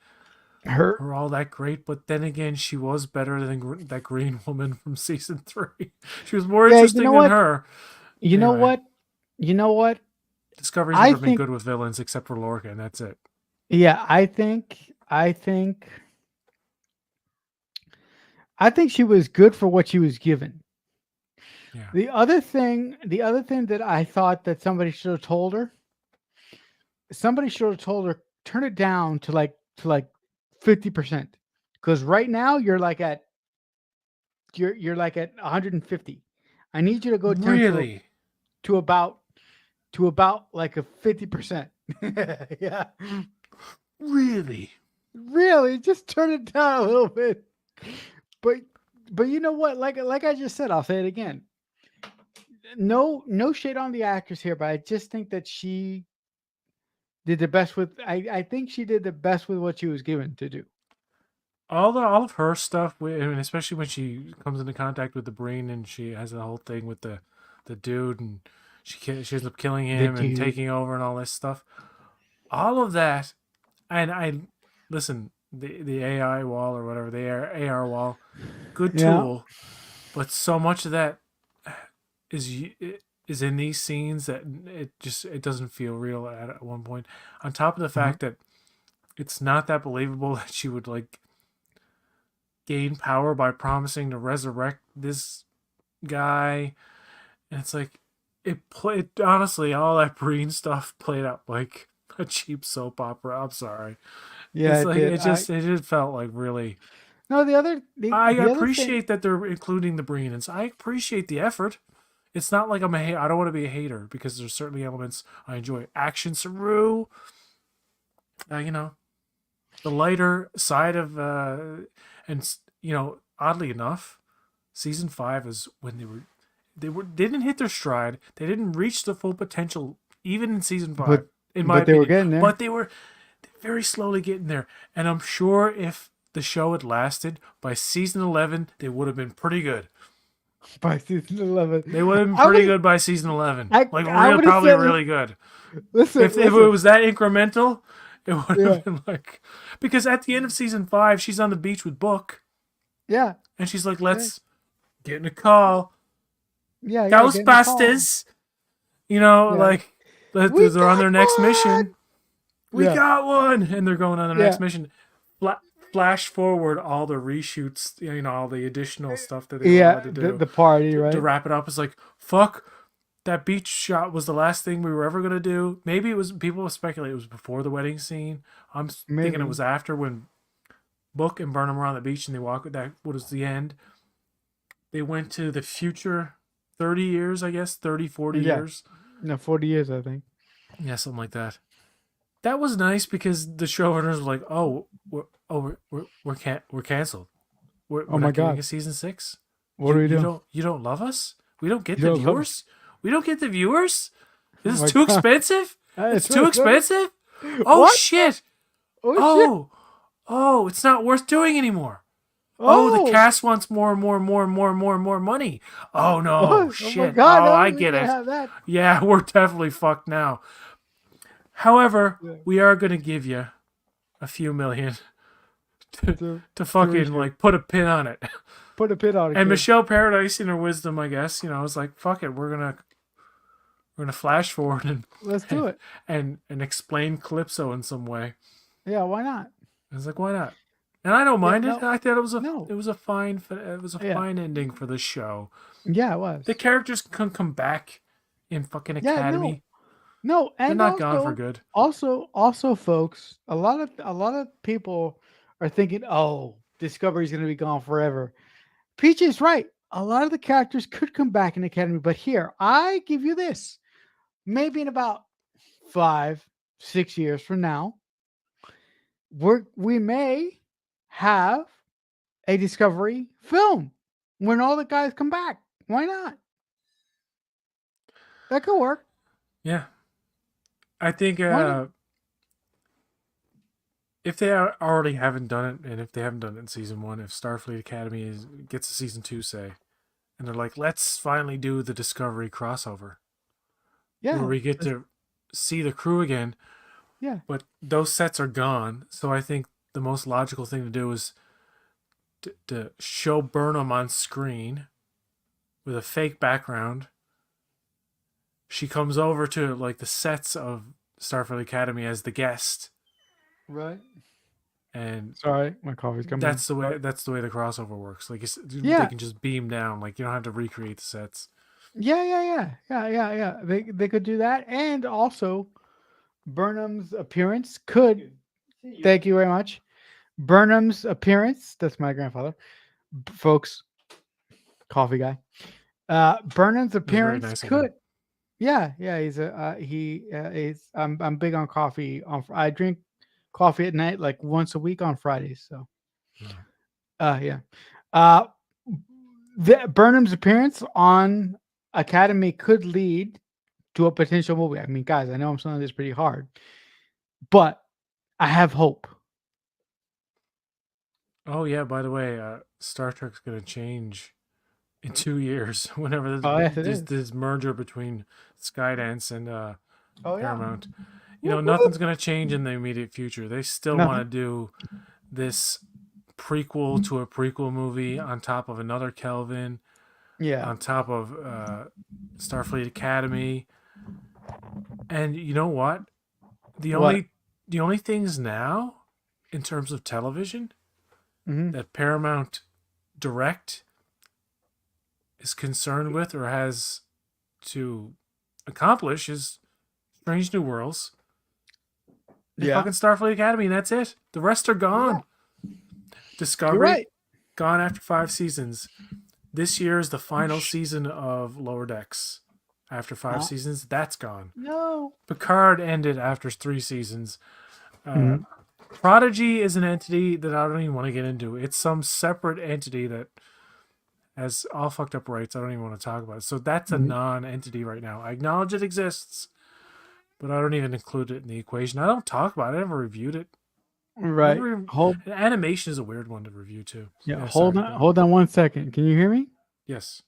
B: Her
A: her all that great. But then again, she was better than that green woman from season 3. She was more
B: Yeah,
A: interesting
B: you know
A: than
B: what?
A: her.
B: You know
A: Anyway.
B: what? You know what?
A: Discovery's
B: I
A: never been
B: think
A: good with villains except for Lorca, and that's it.
B: yeah, I think she was good for what she was given.
A: Yeah.
B: The other thing that I thought that somebody should have told her, turn it down to like 50%. Because right now you're like at 150. I need you to go down
A: Really?
B: to about like a 50%. Yeah.
A: Really?
B: Really, just turn it down a little bit. But you know what? Like I just said, I'll say it again. No shade on the actress here, but I just think that she did the best with. I think she did the best with what she was given to do.
A: All of her stuff, I mean, especially when she comes into contact with the brain and she has the whole thing with the dude and she ends up killing
B: The
A: him and
B: dude.
A: taking over and all this stuff. All of that, and I listen, the AI wall or whatever, the AR wall, good
B: Yeah.
A: tool, but so much of that is is in these scenes that it doesn't feel real at one point. On top of the fact that it's not that believable that she would like gain power by promising to resurrect this guy, and it's like it played honestly all that Breen stuff played out like a cheap soap opera. I'm sorry.
B: Yeah,
A: It's
B: it
A: like
B: did.
A: it just felt like really.
B: No, the other
A: I
B: the other thing.
A: appreciate that they're including the Breenans. I appreciate the effort. It's not like I don't want to be a hater because there's certainly elements I enjoy. Action Saru, you know, the lighter side of and oddly enough, season 5 is when didn't hit their stride. They didn't reach the full potential even in season 5,
B: But
A: in my
B: they were
A: opinion.
B: getting there.
A: But they were very slowly getting there. And I'm sure if the show had lasted by season 11, they would have been pretty good.
B: By season 11,
A: They would have been pretty good by season 11.
B: I would've
A: Probably
B: said-
A: really good.
B: Listen,
A: If it was that incremental, it would have
B: Yeah.
A: been like, because at the end of season 5, she's on the beach with Book,
B: yeah,
A: and she's like, "Let's get in a call,
B: yeah, get in the call.
A: Ghostbusters." You know,
B: Yeah.
A: like
B: We
A: they're on their
B: got
A: next
B: one!
A: mission. We
B: Yeah.
A: got one, and they're going on their
B: Yeah.
A: next mission. Flash forward all the reshoots, all the additional stuff that they were
B: Yeah,
A: allowed to do
B: the party, right?
A: to wrap it up. It's like, fuck, that beach shot was the last thing we were ever going to do. Maybe it was, people speculate it was before the wedding scene. I'm thinking
B: Maybe.
A: it was after, when Book and Burnham were on the beach and they walk, that was the end. They went to the future 30 years, I guess, 30, 40
B: Yeah.
A: years.
B: No, 40 years, I think.
A: Yeah, something like that. That was nice because the showrunners were like, "Oh, we're canceled. We're
B: Oh my
A: not getting
B: God.
A: a season 6.
B: What do we do?
A: You don't love us? We don't get
B: You
A: the
B: don't love
A: viewers. We don't get the viewers.
B: Oh
A: This
B: my
A: is too
B: God.
A: expensive. It's too
B: really
A: expensive. Oh
B: What?
A: shit!
B: Oh, shit.
A: Oh, it's not worth doing anymore. Oh, the cast wants more money. Oh no,
B: Oh
A: shit.
B: my God, no,
A: I
B: we
A: get
B: can't
A: it.
B: have that.
A: Yeah, we're definitely fucked now. However,
B: Yeah.
A: we are going to give you a few million
B: To
A: to fucking
B: reshoot.
A: like put a pin on it.
B: put a pin on it.
A: And
B: kid.
A: Michelle Paradise, in her wisdom, I guess, was like, "Fuck it, we're gonna flash forward and
B: Let's do it.
A: and explain Calypso in some way."
B: Yeah, why not?
A: I was like, "Why not?" And I don't mind
B: no.
A: it. I thought it was
B: No.
A: a fine
B: Yeah.
A: fine ending for the show.
B: Yeah, it was.
A: The characters can come back in fucking
B: Yeah, no.
A: Academy.
B: No,
A: They're
B: and
A: not
B: also,
A: gone for good.
B: Also, folks, a lot of people are thinking, "Oh, Discovery's going to be gone forever." Peach is right. A lot of the characters could come back in Academy, but here, I give you this: maybe in about 5-6 years from now, we may have a Discovery film when all the guys come back. Why not? That could work.
A: Yeah. I think
B: Why not?
A: if they already haven't done it, and if they haven't done it in season 1, if Starfleet Academy gets a season 2, say, and they're like, let's finally do the Discovery crossover,
B: Yeah.
A: where we get to see the crew again.
B: Yeah.
A: But those sets are gone, so I think the most logical thing to do is to show Burnham on screen with a fake background. She comes over to like the sets of Starfleet Academy as the guest,
B: Right.
A: and
B: Sorry, my coffee's coming.
A: that's the way the crossover works. Like
B: Yeah.
A: they can just beam down. Like you don't have to recreate the sets.
B: Yeah. They could do that, and also Burnham's appearance could. Thank you very much. Burnham's appearance. That's my grandfather, folks. Coffee guy. Burnham's
A: It was very
B: appearance
A: nice of him.
B: could. Yeah, he's he's I'm big on coffee. I drink coffee at night like once a week on Fridays. So
A: No.
B: yeah. Uh, Burnham's appearance on Academy could lead to a potential movie. I mean, guys, I know I'm saying this pretty hard, but I have hope.
A: Oh yeah, by the way, Star Trek's gonna change in 2 years. Whenever
B: Oh yes, it
A: there's
B: is.
A: this merger between Skydance and
B: Oh yeah.
A: Paramount,
B: Whoop,
A: nothing's
B: whoop.
A: gonna change in the immediate future. They still want to
B: Nothing.
A: do this prequel to a prequel movie on top of another Kelvin,
B: Yeah.
A: on top of Starfleet Academy. And you know what? The
B: What?
A: only things now in terms of television
B: Hmm.
A: that Paramount Direct is concerned with or has to accomplish is Strange New Worlds and
B: Yeah.
A: fucking Starfleet Academy, and that's it. The rest are
B: Yeah.
A: gone.
B: You're
A: Discovery
B: right.
A: gone after 5 seasons. This year is the final season of Lower Decks. After 5 seasons, that's gone.
B: No.
A: Picard ended after 3 seasons.
B: Mhm.
A: Prodigy is an entity that I don't even want to get into. It's some separate entity that has all fucked up rights. I don't even want to talk about it. So that's a
B: Mhm.
A: non-entity right now. I acknowledge it exists, but I don't even include it in the equation. I don't talk about it. I never reviewed it.
B: Right.
A: Never even,
B: Hold.
A: animation is a weird one to review too.
B: Yeah.
A: Yeah,
B: Hold
A: sorry.
B: on. Hold on 1 second. Can you hear me?
A: Yes.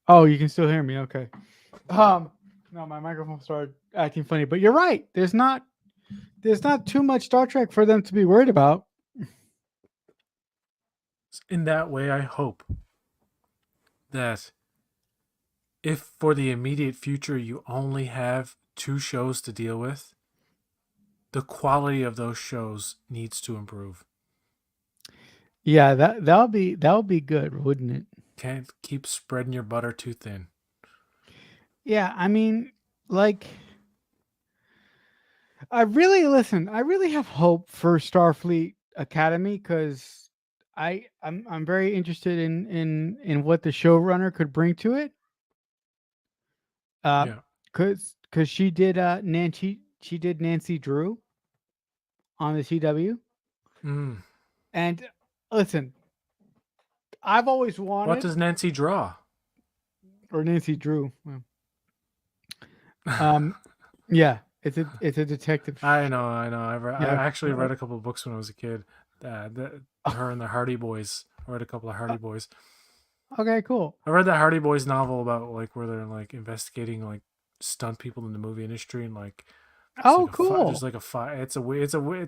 B: Oh, you can still hear me. Okay. No, my microphone started acting funny, but you're right. There's not too much Star Trek for them to be worried about.
A: In that way, I hope that if for the immediate future you only have 2 shows to deal with, the quality of those shows needs to improve.
B: Yeah, that'll be good, wouldn't it?
A: Can't keep spreading your butter too thin.
B: Yeah, I mean, like I really have hope for Starfleet Academy because I'm very interested in what the showrunner could bring to it. Uh,
A: Yeah.
B: cause she did Nancy Drew on the CW,
A: Mm.
B: and listen, I've always
A: What
B: wanted
A: does Nancy draw?
B: or Nancy Drew. Um, yeah, it's a detective.
A: I know. I
B: Yeah.
A: actually read a couple of books when I was a kid. Her and the Hardy Boys. I read a couple of Hardy Boys.
B: Okay, cool.
A: I read that Hardy Boys novel about like where they're like investigating like stunt people in the movie industry and like
B: Oh,
A: there's
B: cool.
A: like a fight. It's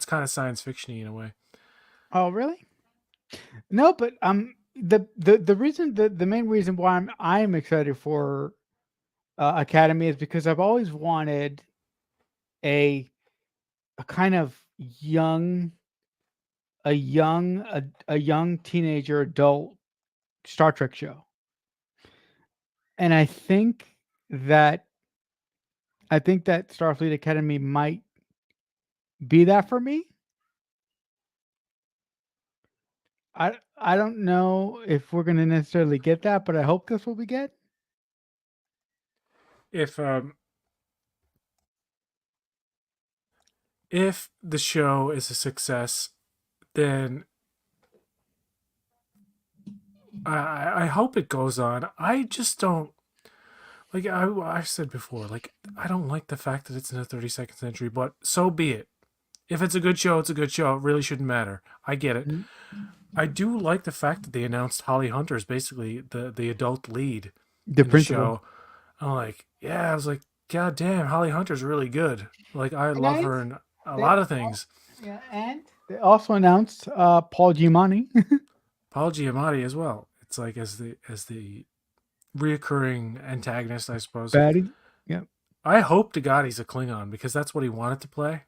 A: kind of science fictiony in a way.
B: Oh, really? No, but the reason the main reason why I'm excited for Academy is because I've always wanted a a kind of young a young teenager adult Star Trek show, and that I think that Starfleet Academy might be that for me. I don't know if we're gonna necessarily get that, but I hope that's what we get.
A: If if the show is a success, then I hope it goes on. I just don't like I've said before. Like I don't like the fact that it's in the 32nd century, but so be it. If it's a good show, it's a good show. It really shouldn't matter. I get it.
B: Mhm.
A: I do like the fact that they announced Holly Hunter is basically the adult lead
B: The
A: in the
B: principal,
A: show. I'm like, yeah, I was like, God damn, Holly Hunter's really good. Like I love
B: and
A: her in a
B: they
A: lot of things.
B: yeah, and they also announced Paul Giamatti.
A: Paul Giamatti as well. It's like as the reoccurring antagonist, I suppose.
B: Batty. Yeah.
A: I hope to God he's a Klingon because that's what he wanted to play.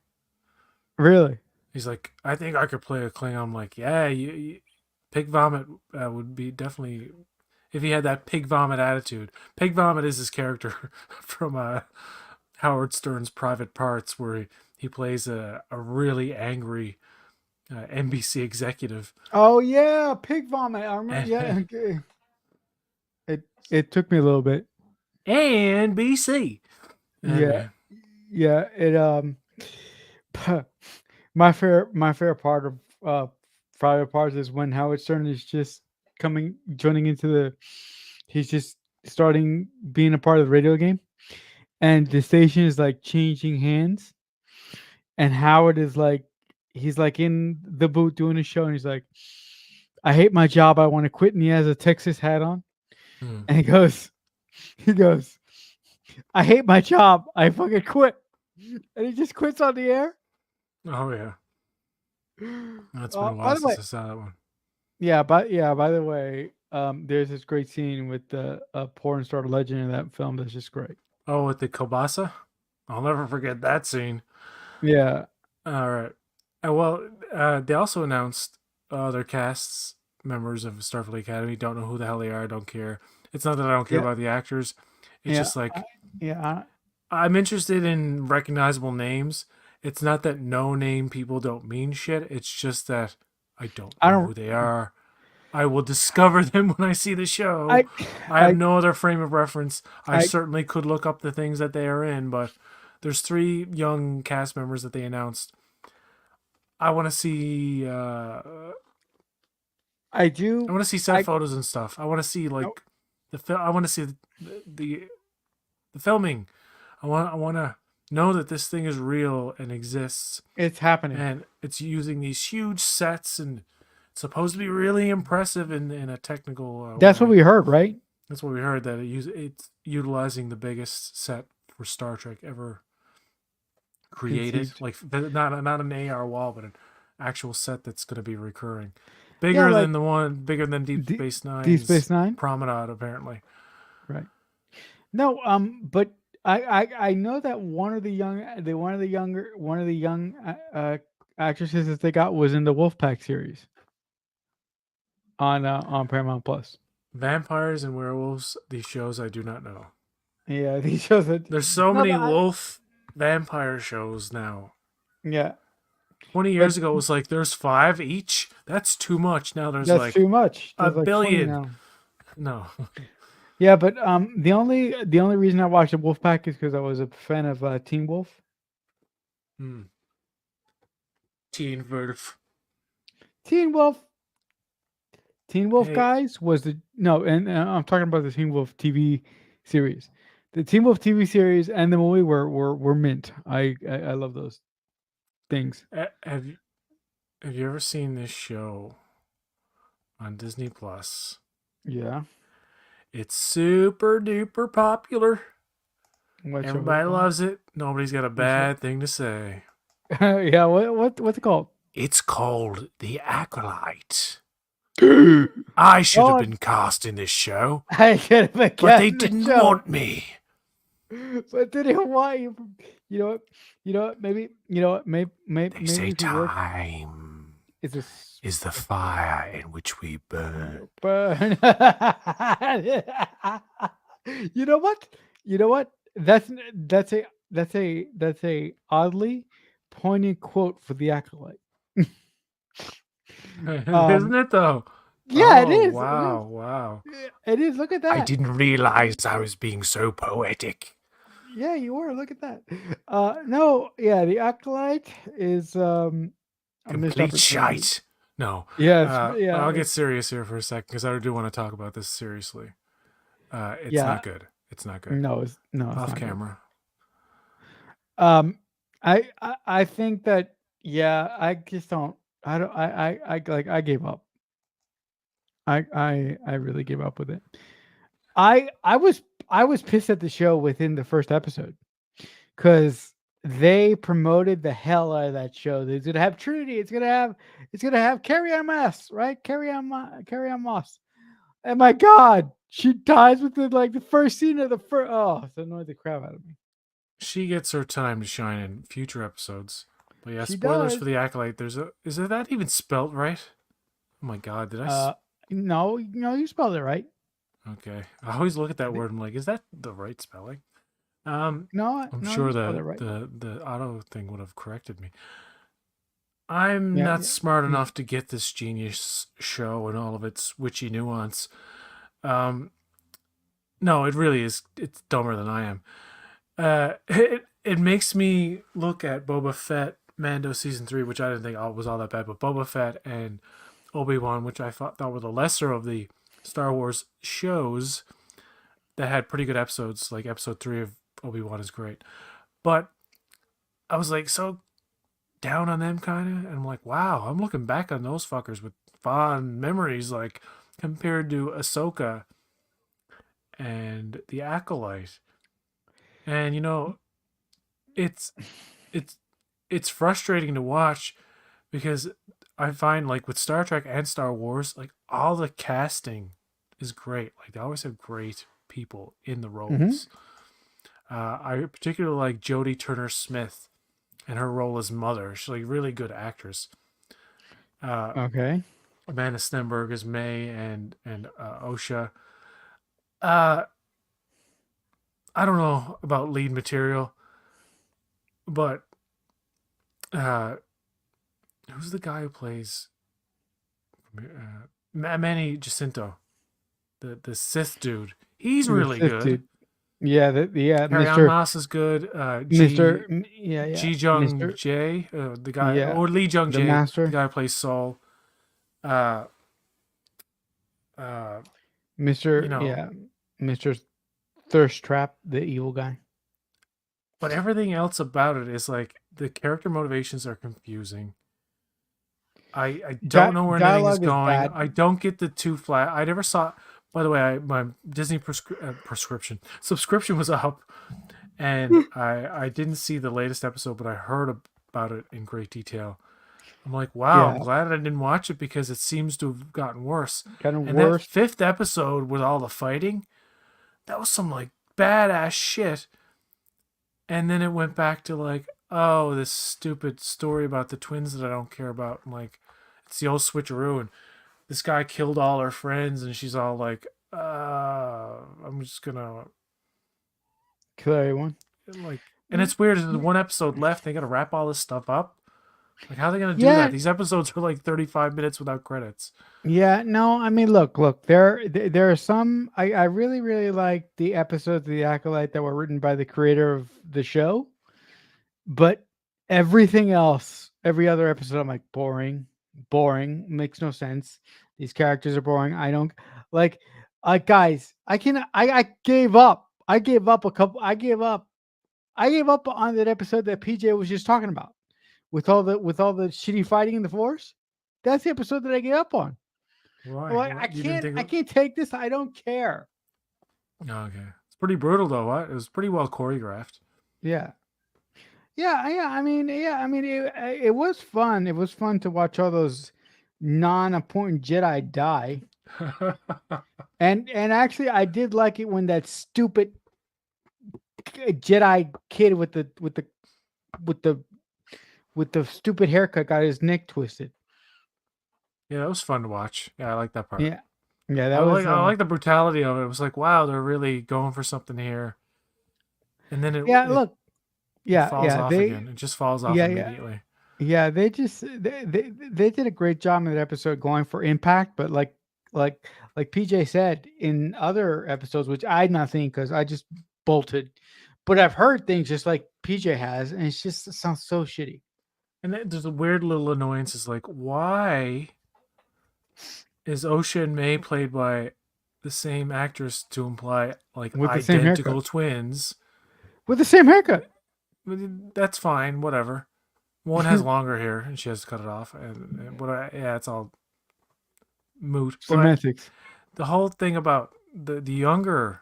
B: Really?
A: He's like, I think I could play a Klingon. I'm like, yeah, Pig Vomit would be definitely if he had that Pig Vomit attitude. Pig Vomit is his character from Howard Stern's Private Parts, where he plays a really angry NBC executive.
B: Oh yeah, pig vomit. I remember.
A: And
B: Yeah. Okay. It took me a little bit.
A: And BC.
B: Yeah,
A: Anyway,
B: yeah. My favorite part of Friday Parts is when Howard Stern is just joining into the. He's just starting being a part of the radio game, and the station is like changing hands, and Howard is like, he's like in the booth doing a show, and he's like, "I hate my job. I want to quit." And he has a Texas hat on,
A: hmm.
B: and he goes, "I hate my job. I fucking quit," and he just quits on the air.
A: Oh yeah, that's been a
B: By
A: while
B: the way,
A: since I saw that one.
B: by the way, there's this great scene with the porn star legend in that film that's just great.
A: Oh, with the kielbasa? I'll never forget that scene.
B: Yeah,
A: All right. They also announced other casts members of Starfleet Academy. Don't know who the hell they are. I don't care. It's not that I don't care
B: yeah,
A: about the actors. It's
B: yeah,
A: just like
B: yeah.
A: I'm interested in recognizable names. It's not that no name people don't mean shit. It's just that I don't
B: I
A: know
B: don't.
A: who they are. I will discover them when I see the show.
B: I,
A: I have
B: I,
A: no other frame of reference. I
B: I,
A: certainly could look up the things that they are in, but there's 3 young cast members that they announced. I want to see.
B: I
A: I
B: do.
A: want to see set
B: I
A: photos and stuff. I want to see
B: no,
A: like I want to see the the filming. I want to know that this thing is real and exists,
B: it's happening.
A: and it's using these huge sets, and it's supposed to be really impressive in a technical
B: That's what
A: way.
B: we heard, right?
A: That's what we heard, that it's utilizing the biggest set for Star Trek ever created.
B: Conceived.
A: Like not an AR wall, but an actual set that's going to be recurring.
B: Yeah,
A: Bigger
B: like
A: than bigger than Deep Space
B: Deep
A: Nine's
B: Space Nine,
A: Promenade, apparently.
B: right? No, but I know that one of the young actresses that they got was in the Wolfpack series on Paramount Plus.
A: Vampires and werewolves, these shows I do not know.
B: Yeah, these shows that
A: There's so
B: no,
A: many wolf vampire shows now.
B: yeah,
A: 20
B: but
A: years ago, it was like there's 5 each. That's too much. Now there's
B: that's
A: like
B: too much.
A: a
B: There's like 20
A: billion.
B: now.
A: No.
B: Yeah, but the only reason I watched the Wolfpack is because I was a fan of Teen Wolf.
A: Hmm. Teen Verve.
B: Teen Wolf, Teen Wolf
A: Hey,
B: guys was the no, and I'm talking about the Teen Wolf TV series. The Teen Wolf TV series and the movie were mint. I love those things.
A: have you ever seen this show on Disney Plus?
B: Yeah.
A: It's super duper popular.
B: What show is
A: Everybody
B: it
A: loves it. Nobody's got a
B: What show?
A: bad thing to say.
B: Yeah. What's it called?
A: It's called The Acolyte.
B: Oh,
A: I should have been cast in this show,
B: I should have been
A: but they
B: guessing the
A: didn't
B: show.
A: want me.
B: But did he want you? You know what? Maybe. You know what? Maybe.
A: They say
B: If you work,
A: time
B: it's a
A: is the fire in which we burn.
B: burn. You know what? You know what? That's a oddly poignant quote for the acolyte.
A: Isn't it though?
B: Yeah, it
A: Oh,
B: is. It is.
A: wow, wow.
B: It is. Look at
A: I
B: that.
A: didn't realize I was being so poetic.
B: Yeah, you were. Look at that. No, yeah, the acolyte is a missed
A: Complete
B: opportunity.
A: shite. No.
B: Yeah,
A: I'll get serious here for a second because I do want to talk about this seriously. It's
B: yeah.
A: not good. It's not good.
B: No, it's
A: Off
B: not good.
A: camera.
B: I think that I just don't. I don't. I gave up. I really gave up with it. I was pissed at the show within the first episode because they promoted the hell out of that show. It's gonna have Trinity. It's gonna have Carrie Ann Moss, right? Carrie Ann Moss. And my God, she dies within like the first scene of the first. Oh, it annoyed the crap out of me.
A: She gets her time to shine in future episodes. But yeah,
B: She
A: spoilers
B: does.
A: for the Acolyte. Is that even spelt right? Oh my god, did I?
B: No, you spelled it right.
A: Okay, I always look at that word. I'm like, is that the right spelling? I'm
B: No,
A: sure
B: you spelled it
A: the
B: right.
A: the auto thing would have corrected me. I'm
B: Yeah,
A: not
B: yeah.
A: smart enough to get this genius show and all of its witchy nuance. No, it really is. It's dumber than I am. It makes me look at Boba Fett, Mando season 3, which I didn't think was all that bad, but Boba Fett and Obi-Wan, which I thought were the lesser of the Star Wars shows that had pretty good episodes. Like episode 3 of Obi-Wan is great, but I was like so down on them kind of, and I'm like, wow, I'm looking back on those fuckers with fond memories, like compared to Ahsoka and the Acolyte. And it's it's it's frustrating to watch because I find like with Star Trek and Star Wars, like all the casting is great. Like they always have great people in the
B: Mm-hmm.
A: roles. I particularly like Jodie Turner Smith and her role as Mother. She's like a really good actress. Uh,
B: Okay.
A: Amanda Stenberg as May and Osha. Uh, I don't know about lead material, but uh, who's the guy who plays Manny Jacinto, the Sith dude? He's
B: The
A: really
B: fifth
A: good.
B: dude. Yeah,
A: Carrie Ann Moss is good.
B: Yeah,
A: Ji Jung
B: Mr.
A: Jae, the guy,
B: Yeah,
A: or Lee Jung
B: the
A: Jae, the
B: master,
A: guy who plays Saul. Uh, uh, you
B: Mr.
A: know,
B: Yeah, Mr. Thirst Trap, the evil guy.
A: but everything else about it is like the character motivations are confusing. I don't know where anything is
B: Dialogue is
A: going.
B: bad.
A: I don't get the two flat. I never saw. By the way, my Disney prescription subscription was up, and I didn't see the latest episode, but I heard about it in great detail. I'm like, wow, I'm
B: Yeah,
A: glad I didn't watch it because it seems to have gotten worse.
B: kind of
A: And that
B: worse.
A: fifth episode with all the fighting, that was some like badass shit. And then it went back to like, oh, this stupid story about the twins that I don't care about. And like, it's the old switcheroo, and this guy killed all her friends, and she's all like, I'm just gonna
B: Kill everyone.
A: like. And it's weird. There's one episode left. They gotta wrap all this stuff up. Like, how are they gonna do
B: Yeah,
A: that? These episodes are like 35 minutes without credits.
B: yeah. No, I mean, look. There are some. I really, really like the episodes of the Acolyte that were written by the creator of the show, but everything else, every other episode, I'm like boring, makes no sense. These characters are boring. I don't like. Guys, I gave up. I gave up a couple. I gave up on that episode that PJ was just talking about with all the shitty fighting in the force. That's the episode that I gave up on.
A: Why?
B: I'm like,
A: What? You didn't think?
B: I can't take this. I don't care.
A: Oh, okay. It's pretty brutal though. What? It was pretty well choreographed.
B: Yeah. Yeah. I mean, it was fun. It was fun to watch all those non-important Jedi die. And actually, I did like it when that stupid Jedi kid with with the the stupid haircut got his neck twisted.
A: Yeah, that was fun to watch. Yeah, I like that part.
B: Yeah. Yeah, that was
A: I like the brutality of it. It was like, wow, they're really going for something here. And then
B: yeah,
A: it
B: look. Yeah,
A: falls
B: yeah,
A: off again. It just falls off
B: yeah,
A: immediately.
B: yeah, they did a great job in that episode going for impact, but like PJ said in other episodes, which I'd not seen because I just bolted, but I've heard things just like PJ has, and it sounds so shitty.
A: And then there's a weird little annoyance. Is like, why is Osha and May played by the same actress to imply like
B: With the same
A: identical
B: haircut.
A: twins?
B: With the same haircut.
A: That's fine, whatever. One has longer hair and she has to cut it off, and yeah, it's all moot. But
B: Semantics.
A: the whole thing about the younger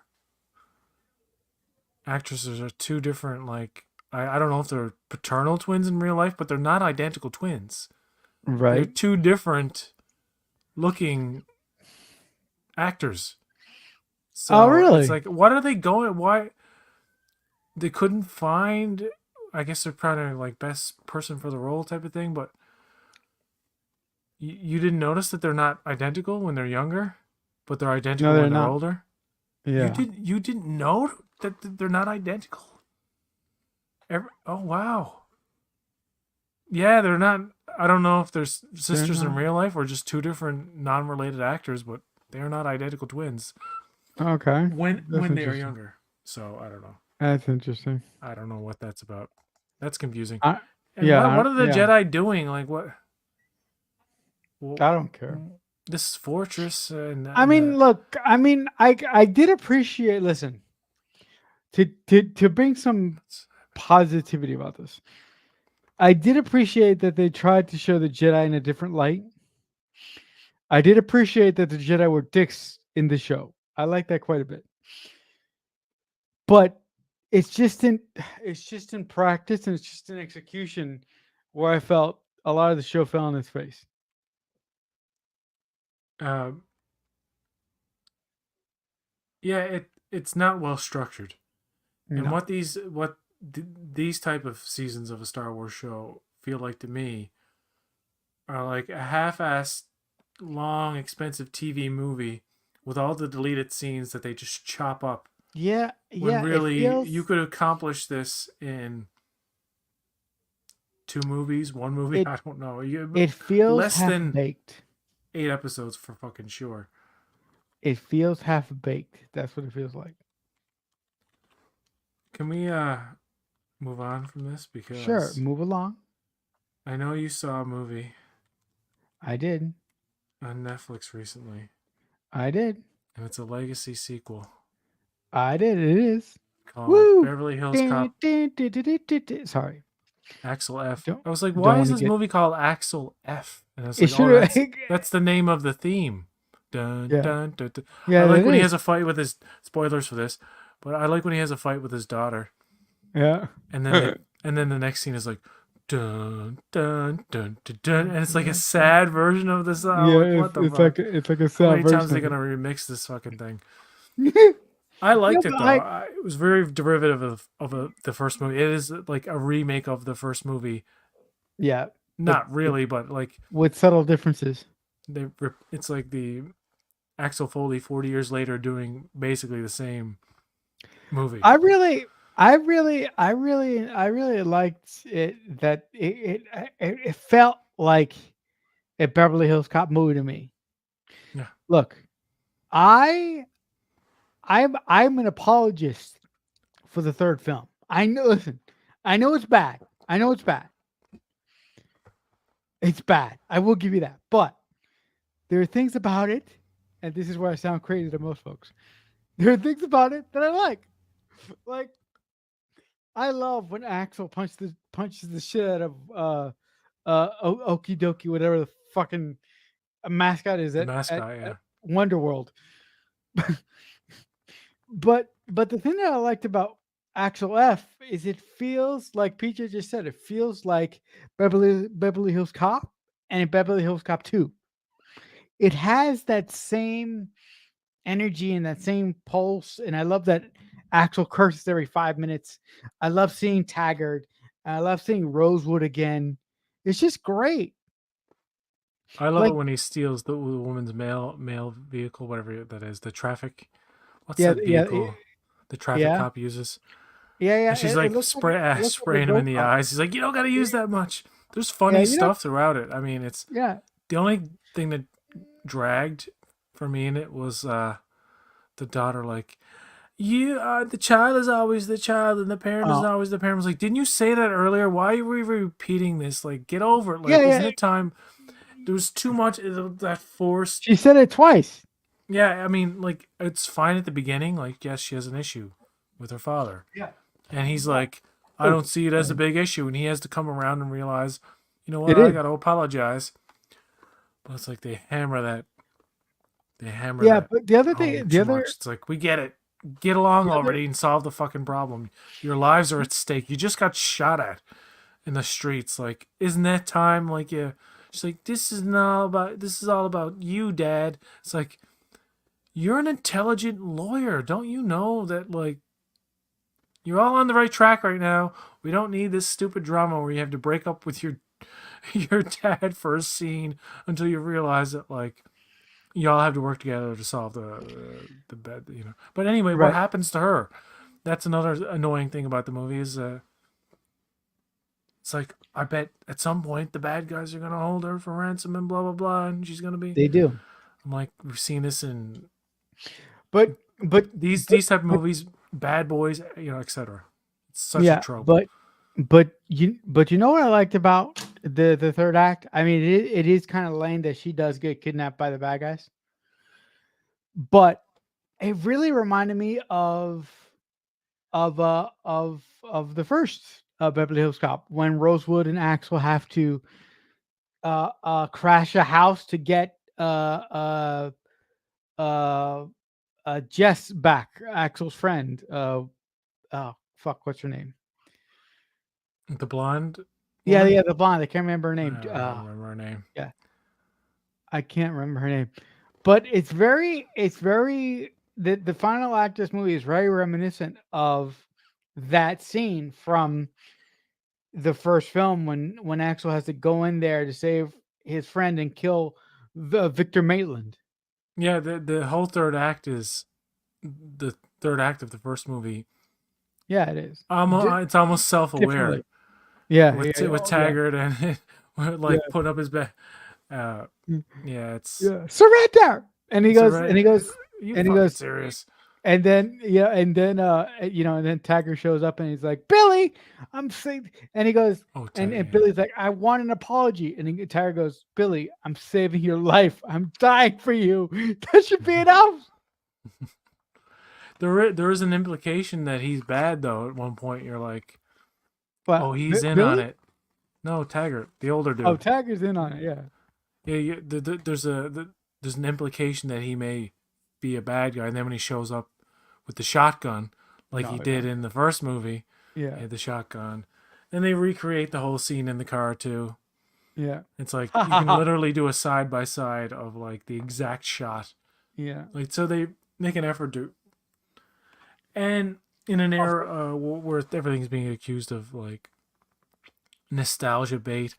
A: actresses are two different. Like I don't know if they're paternal twins in real life, but they're not identical twins. They're
B: Right.
A: two different looking actors. So
B: Oh, really?
A: it's like, what are they going? Why they couldn't find? I guess they're trying to like best person for the role type of thing, but you didn't notice that they're not identical when they're younger, but they're identical
B: No, they're
A: when they're
B: not.
A: older.
B: Yeah.
A: You didn't know that they're not identical. Oh wow. Yeah, they're not. I don't know if they're sisters in
B: not.
A: real life or just two different non-related actors, but they're not identical twins.
B: Okay.
A: when
B: That's
A: they were
B: interesting.
A: younger. So I don't know.
B: That's interesting.
A: I don't know what that's about. That's confusing.
B: I,
A: And
B: yeah,
A: what are the
B: yeah.
A: Jedi doing? Like what? Well,
B: I don't care.
A: this fortress
B: I
A: and
B: mean,
A: the
B: look. I mean, I did appreciate. Listen, to bring some positivity about this. I did appreciate that they tried to show the Jedi in a different light. I did appreciate that the Jedi were dicks in the show. I like that quite a bit. But it's just in practice and it's just in execution where I felt a lot of the show fell on its face.
A: um, yeah, it's not well structured. And
B: No.
A: these type of seasons of a Star Wars show feel like to me are like a half-assed, long, expensive TV movie with all the deleted scenes that they just chop up.
B: Yeah,
A: When
B: yeah, it
A: really you
B: feels
A: could accomplish this in 2 movies, 1 movie.
B: it
A: I don't know. You
B: it feels
A: less
B: half
A: than
B: baked.
A: 8 episodes for fucking sure.
B: It feels half baked. That's what it feels like.
A: Can we move on from this
B: Sure,
A: because
B: move along.
A: I know you saw a movie
B: I did.
A: on Netflix recently,
B: I did.
A: and it's a legacy sequel
B: I did. It is.
A: called
B: Woo!
A: Beverly Hills Cop
B: Sorry.
A: Axel F.
B: Don't
A: I was like,
B: don't
A: why
B: want
A: is
B: to
A: this
B: get
A: movie called Axel F? And I was
B: it
A: like, oh,
B: should have
A: that's the name of the theme. Dun,
B: Yeah.
A: dun, dun, dun. I
B: Yeah,
A: like
B: it
A: when he
B: is.
A: has a fight with his spoilers for this, but I like when he has a fight with his daughter,
B: Yeah.
A: and then the next scene is like dun dun dun dun dun, and it's like a sad version of the song.
B: Yeah,
A: Like, what the
B: it's like
A: fuck?
B: it's like a
A: How
B: sad
A: many times
B: version
A: are they
B: of it.
A: gonna remix this fucking thing?
B: Yeah,
A: I liked
B: but
A: it though. It was very derivative of the first movie. It is like a remake of the first movie.
B: yeah, but
A: Not really, but like
B: with subtle differences.
A: it's like the Axel Foley 40 years later doing basically the same movie.
B: I really liked it that it felt like a Beverly Hills Cop movie to me.
A: Yeah.
B: Look, I I'm an apologist for the third film. I know. Listen, I know it's bad. I know it's bad. It's bad. I will give you that. But there are things about it, and this is where I sound crazy to most folks. There are things about it that I like. Like I love when Axel punches the shit out of Okie Dokie, whatever the fucking mascot is
A: The
B: at
A: mascot, yeah.
B: Wonderworld. But the thing that I liked about Axel F is it feels like PJ just said. It feels like Beverly Hills Cop and Beverly Hills Cop 2. It has that same energy and that same pulse, and I love that Axel curses every 5 minutes. I love seeing Taggart. I love seeing Rosewood again. It's just great.
A: I love it
B: Like
A: when he steals the woman's mail vehicle, whatever that is, the traffic. What's
B: yeah,
A: that
B: yeah,
A: vehicle the traffic
B: yeah,
A: cop uses?
B: yeah.
A: And she's
B: It
A: like
B: looks like it looks like a
A: spraying him
B: go
A: in the
B: kart.
A: eyes. He's like, you don't got to
B: Yeah,
A: use that much. There's
B: yeah,
A: funny stuff throughout it. I mean, it's
B: yeah.
A: the only thing that dragged for me in it was the daughter like you the child is always the child and the parent is
B: Oh,
A: always the parent. I was like, didn't you say that earlier? Why are we repeating this? Like, get over it.
B: yeah,
A: Like, isn't
B: yeah.
A: it time? There was too much of that forced.
B: She said it twice.
A: Yeah, I mean, like, it's fine at the beginning. Like, yes, she has an issue with her father,
B: Yeah.
A: and he's
B: Yeah.
A: like, I don't see it as a big issue, and he has to come around and realize, you know what,
B: It
A: I
B: is.
A: got to apologize. But it's like they hammer that
B: Yeah, but the other
A: home
B: thing,
A: too much. It's like, we get it. Get along
B: the other,
A: already and solve the fucking problem. Your lives are at stake. You just got shot at in the streets. Like, isn't that time? Like, yeah. She's like, this is all about you, Dad. It's like, you're an intelligent lawyer. Don't you know that, like, you're all on the right track right now? We don't need this stupid drama where you have to break up with your your dad for a scene until you realize that, like, y'all have to work together to solve the bed, you know. But anyway, what
B: right.
A: happens to her? That's another annoying thing about the movie is it's like, I bet at some point the bad guys are gonna hold her for ransom and blah blah blah, and she's gonna be.
B: They do.
A: I'm like, we've seen this in
B: But but
A: These type of movies, Bad Boys, etc. It's such a
B: yeah,
A: trope.
B: but you know what I liked about the third act? I mean, it is kind of lame that she does get kidnapped by the bad guys, but it really reminded me of the first Beverly Hills Cop when Rosewood and Axel have to crash a house to get Jess back, Axel's friend. Oh fuck, what's her name?
A: The blonde
B: Yeah,
A: woman?
B: yeah, the blonde. I can't remember her
A: I
B: name.
A: don't remember her name.
B: Yeah, I can't remember her name. But it's very the final act of this movie is very reminiscent of that scene from the first film when Axel has to go in there to save his friend and kill Victor Maitland.
A: Yeah, the whole third act is the third act of the first movie.
B: Yeah, it is.
A: It's almost self-aware
B: Differently. Yeah,
A: with
B: yeah,
A: with
B: oh, yeah,
A: Taggart and
B: yeah,
A: like putting up his back.
B: mm,
A: Yeah, it's
B: yeah. Surrender. And he
A: it's
B: goes,
A: alright.
B: and he goes,
A: You
B: and he
A: fucking
B: goes,
A: serious?
B: and then yeah, and then and then Taggart shows up and he's like, Billy, I'm saved. And he goes,
A: Oh,
B: and
A: yeah.
B: Billy's like, I want an apology. And then Taggart goes, Billy, I'm saving your life. I'm dying for you. That should be enough.
A: There is an implication that he's bad though. At one point, you're like,
B: But
A: oh, he's in on
B: Billy?
A: it. No, Taggart, the older
B: Oh,
A: dude.
B: Taggart's in on it. Yeah.
A: Yeah, there's there's an implication that he may be a bad guy, and then when he shows up with the shotgun, like
B: No,
A: he
B: no.
A: did in the first movie,
B: Yeah.
A: he had the shotgun, and they recreate the whole scene in the car too.
B: Yeah.
A: It's like you can literally do a side by side of like the exact shot.
B: Yeah.
A: Like so they make an effort to, and in an era where everything's being accused of like nostalgia bait.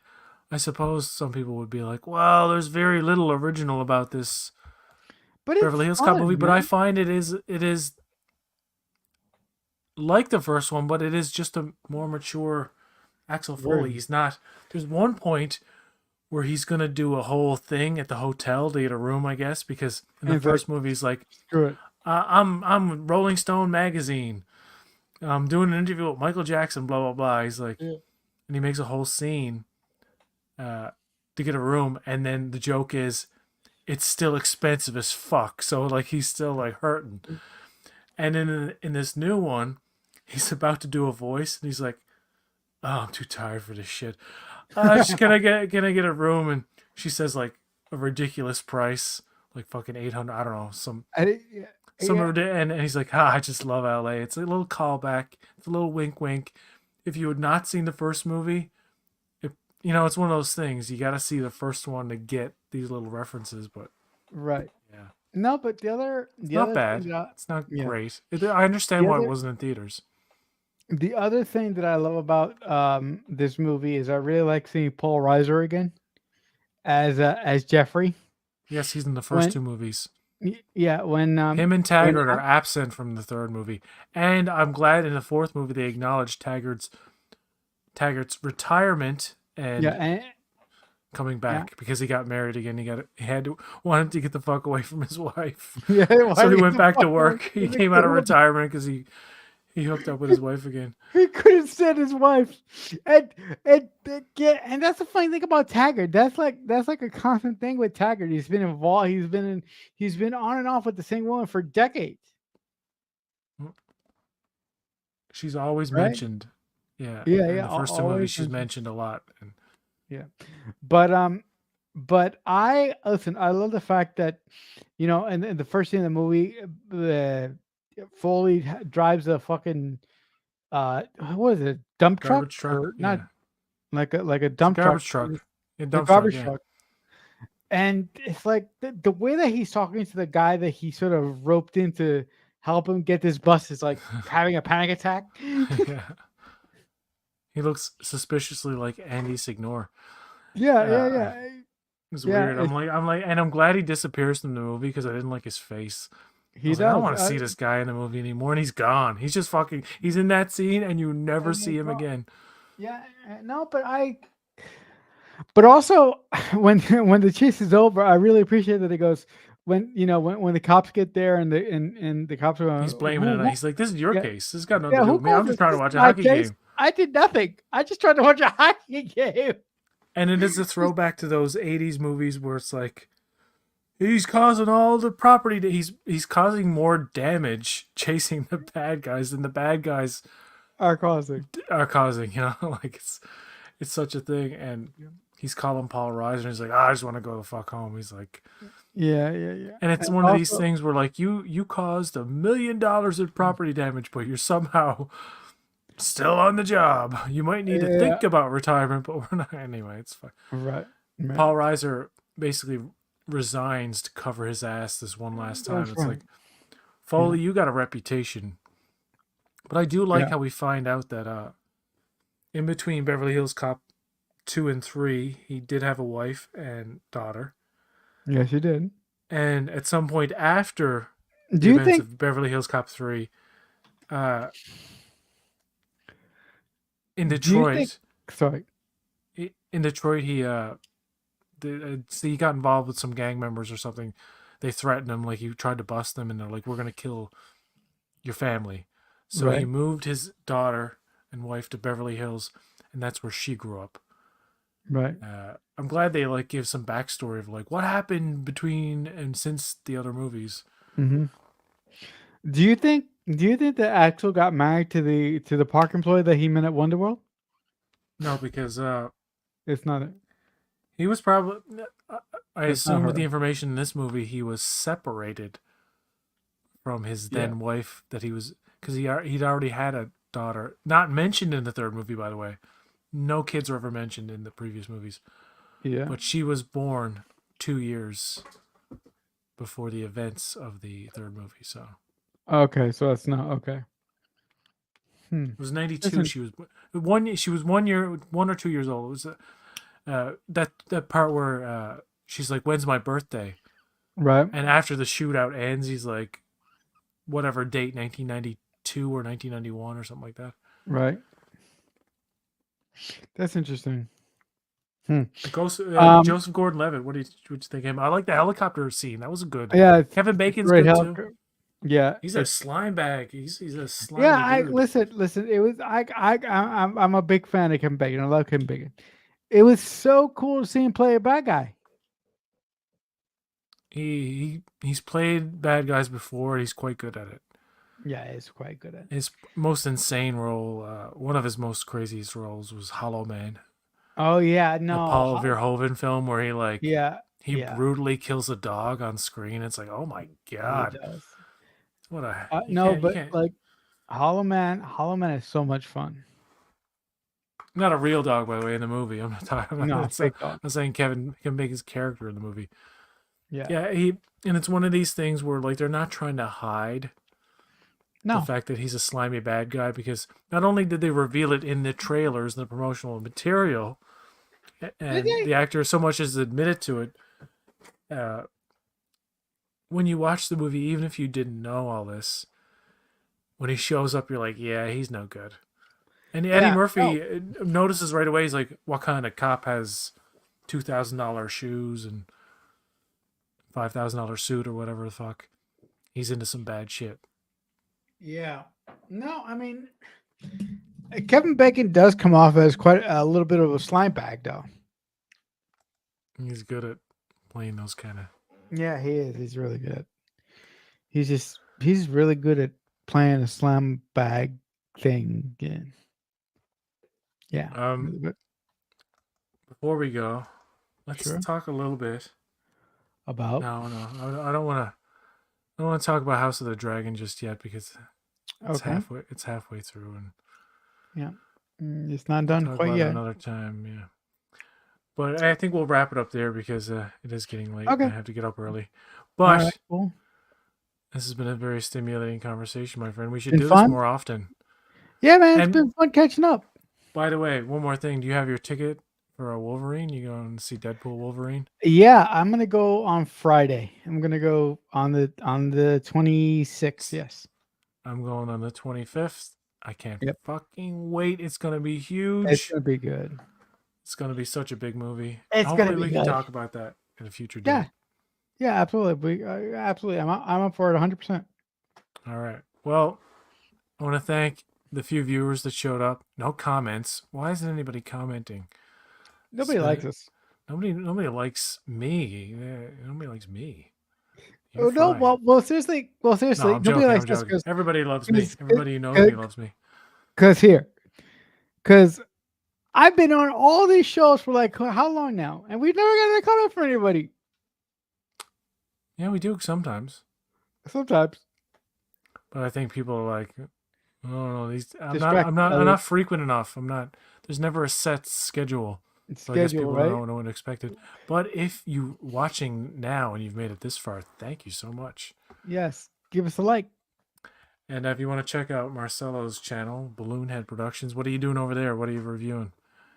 A: I suppose some people would be like, "Well, there's very little original about this
B: But it's
A: Beverly Hills Cop
B: fun,
A: movie," but I
B: man.
A: find it is like the first one, but it is just a more mature Axel Foley.
B: Version.
A: He's not. There's one point where he's gonna do a whole thing at the hotel to get a room, I guess, because in the
B: And it's like,
A: first movie he's like,
B: screw it.
A: I'm Rolling Stone magazine. I'm doing an interview with Michael Jackson. Blah blah blah. He's like,
B: Yeah.
A: and he makes a whole scene to get a room, and then the joke is it's still expensive as fuck. So like he's still like hurting. And in this new one, he's about to do a voice, and he's like, "Oh, I'm too tired for this shit. Can I get a room?" And she says like a ridiculous price, like fucking 800. I don't know some.
B: Yeah.
A: And he's like, I just love LA. It's a little callback. It's a little wink, wink. If you had not seen the first movie, it's one of those things. You got to see the first one to get these little references. But
B: Right.
A: yeah,
B: No, but the other
A: not bad.
B: thing
A: It's not
B: yeah.
A: great. I understand
B: The
A: why it
B: other-
A: wasn't in theaters.
B: the other thing that I love about this movie is I really like seeing Paul Reiser again as Jeffrey.
A: Yes, he's in the first
B: When
A: two movies.
B: yeah, when
A: Him and Taggart are absent from the third movie, and I'm glad in the fourth movie they acknowledged Taggart's retirement and
B: yeah, and,
A: coming back because he got married again. He had to wanted to get the fuck away from his wife,
B: yeah,
A: so he went back to work. He came out of retirement because he hooked up with his wife again.
B: He couldn't stand his wife, and that's the funny thing about Taggart. That's like a constant thing with Taggart. He's been involved. He's been on and off with the same woman for decades.
A: She's always
B: Right?
A: mentioned. Yeah.
B: Yeah,
A: In
B: yeah.
A: the first two
B: always
A: movies, she's
B: mentioned.
A: mentioned a lot. And
B: Yeah, but I listen. I love the fact that and the first scene in the movie, Foley drives a fucking what is it, dump truck
A: garbage truck.
B: or
A: Yeah.
B: not like a
A: It's a
B: dump
A: garbage
B: truck,
A: truck. Yeah,
B: the
A: dump
B: garbage
A: truck.
B: truck. And it's like the way that he's talking to the guy that he sort of roped in to help him get this bus is like having a panic attack.
A: Yeah. He looks suspiciously like Andy Signor.
B: Yeah.
A: It's
B: Yeah,
A: weird. I'm like, and I'm glad he disappears from the movie because I didn't like his face.
B: He
A: I
B: does.
A: don't want to see this guy in the movie anymore, and he's gone. He's just fucking. He's in that scene, and you never see him again.
B: Yeah, no, but also when the chase is over, I really appreciate that he goes, when the cops get there and the cops are
A: He's blaming it. He's like, "This is your
B: yeah,
A: case. This has got nothing
B: yeah,
A: to do
B: who
A: with me. I'm
B: calls
A: just
B: this?
A: trying to
B: This is
A: watch a
B: my
A: hockey
B: case.
A: game."
B: I did nothing. I just tried to watch a hockey game.
A: And it is a throwback to those '80s movies where it's like he's causing all the property. He's causing more damage chasing the bad guys than the bad guys
B: Our causing.
A: are causing. Like it's such a thing. And he's calling Paul Reiser. And he's like, I just want to go the fuck home. He's like,
B: Yeah.
A: and it's
B: And
A: one of these
B: also,
A: things where like you caused $1 million in property damage, but you're somehow still on the job. You might need to
B: yeah,
A: think about retirement, but we're not. Anyway, it's fine.
B: right.
A: Paul Reiser basically resigns to cover his ass this one last time.
B: That's
A: It's
B: right.
A: like, Foley, you got a reputation. But I do like
B: Yeah.
A: how we find out that in between Beverly Hills Cop 2 and 3, he did have a wife and daughter.
B: Yes, you did.
A: And at some point after
B: Do
A: the
B: you
A: events
B: think?
A: of Beverly Hills Cop 3, in
B: Do you think?
A: Detroit,
B: Sorry.
A: he he got involved with some gang members or something. They threatened him, like he tried to bust them, and they're like, "We're gonna kill your family." So he
B: Right.
A: moved his daughter and wife to Beverly Hills, and that's where she grew up.
B: Right.
A: I'm glad they like give some backstory of like what happened between and since the other movies.
B: Mm-hmm. Do you think that Axel got married to the park employee that he met at Wonderworld?
A: No, because
B: It's not.
A: he was probably. I
B: It's not
A: assume with the
B: her.
A: information in this movie, he was separated from his
B: Yeah.
A: then wife that he was because he'd already had a daughter, not mentioned in the third movie, by the way. No kids were ever mentioned in the previous movies,
B: Yeah.
A: but she was born 2 years before the events of the third movie. So
B: Okay, so that's not okay.
A: it was '92.
B: Listen.
A: She was 1 or 2 years old. It was that part where she's like, "When's my birthday?"
B: Right.
A: And after the shootout ends, he's like, "Whatever date, 1992 or 1991 or something like that."
B: Right. That's interesting.
A: Joseph Gordon-Levitt. What did you think of him? I like the helicopter scene. That was a good.
B: Yeah. It's
A: Kevin Bacon's
B: great
A: good
B: help.
A: too.
B: Yeah.
A: He's a slime bag. He's a slimy
B: Yeah. I
A: dude.
B: listen. It was I'm a big fan of Kevin Bacon. I love Kevin Bacon. It was so cool to see him play a bad guy.
A: He's played bad guys before. He's quite good at it.
B: Yeah, he's quite good at it.
A: His most insane role, one of his most craziest roles, was Hollow Man,
B: Oh yeah,
A: the
B: no.
A: Paul Verhoeven film where he
B: Yeah.
A: brutally kills a dog on screen. It's like, oh my god,
B: He does.
A: what a
B: No,
A: you
B: but
A: can't.
B: like Hollow Man is so much fun.
A: Not a real dog, by the way, in the movie. I'm not talking.
B: No,
A: I'm
B: fake dog.
A: saying Kevin can make his character in the movie.
B: Yeah.
A: Yeah, and it's one of these things where like they're not trying to hide the
B: No.
A: fact that he's a slimy bad guy, because not only did they reveal it in the trailers and the promotional material, and
B: they?
A: the actor so much as admitted to it, when you watch the movie, even if you didn't know all this, when he shows up, you're like, yeah, he's no good. And Eddie
B: Yeah,
A: Murphy notices right away. He's like, what kind of cop has $2,000 shoes and $5,000 suit or whatever the fuck? He's into some bad shit.
B: Yeah. No, I mean Kevin Bacon does come off as quite a little bit of a slime bag though.
A: He's good at playing those kind of.
B: Yeah, he is. He's really good. He's really good at playing a slime bag thing. Yeah. Really good.
A: Before we go, let's
B: Sure.
A: talk a little bit.
B: About
A: No, I don't want to. I don't want to talk about House of the Dragon just yet because it's
B: okay.
A: halfway through, and
B: It's not done
A: talk
B: quite
A: about it
B: yet.
A: another time. Yeah, but I think we'll wrap it up there because it is getting late.
B: Okay.
A: And I have to get up early.
B: All
A: But
B: right, cool.
A: this has been a very stimulating conversation, my friend. We should
B: Been
A: do
B: fun?
A: this more often.
B: Yeah, man, it's
A: And-
B: been fun catching up.
A: By the way, one more thing. Do you have your ticket for a Wolverine? You going to see Deadpool Wolverine?
B: Yeah, I'm gonna go on Friday. I'm gonna go on the 26th. Yes.
A: I'm going on the 25th. I can't
B: Yep.
A: fucking wait. It's going to be
B: It's
A: huge.
B: gonna be good.
A: It's going to be such a big movie.
B: It's
A: Hopefully
B: gonna be
A: we can
B: good.
A: talk about that at a future
B: Yeah.
A: date.
B: Yeah, absolutely. Absolutely. I'm up for it 100%.
A: All right. Well, I want to thank the few viewers that showed up. No comments. Why isn't anybody commenting?
B: Nobody likes us.
A: Nobody likes me. Nobody likes me. You're
B: Oh no!
A: fine.
B: Seriously.
A: No, I'm
B: Nobody
A: joking.
B: likes
A: I'm
B: us
A: joking. Everybody loves me. Everybody who knows me loves me.
B: because I've been on all these shows for like how long now, and we've never gotten a comment from anybody.
A: Yeah, we do sometimes,
B: Sometimes
A: but I think people are like, I don't know. These
B: distract
A: I'm not frequent enough. I'm not. There's never a set schedule, so I guess
B: schedule,
A: people
B: right?
A: don't know what expected. But if you watching now and you've made it this far, thank you so much.
B: Yes. Give us a like.
A: And if you want to check out Marcelo's channel, Balloon Head Productions, what are you doing over there? What are you reviewing?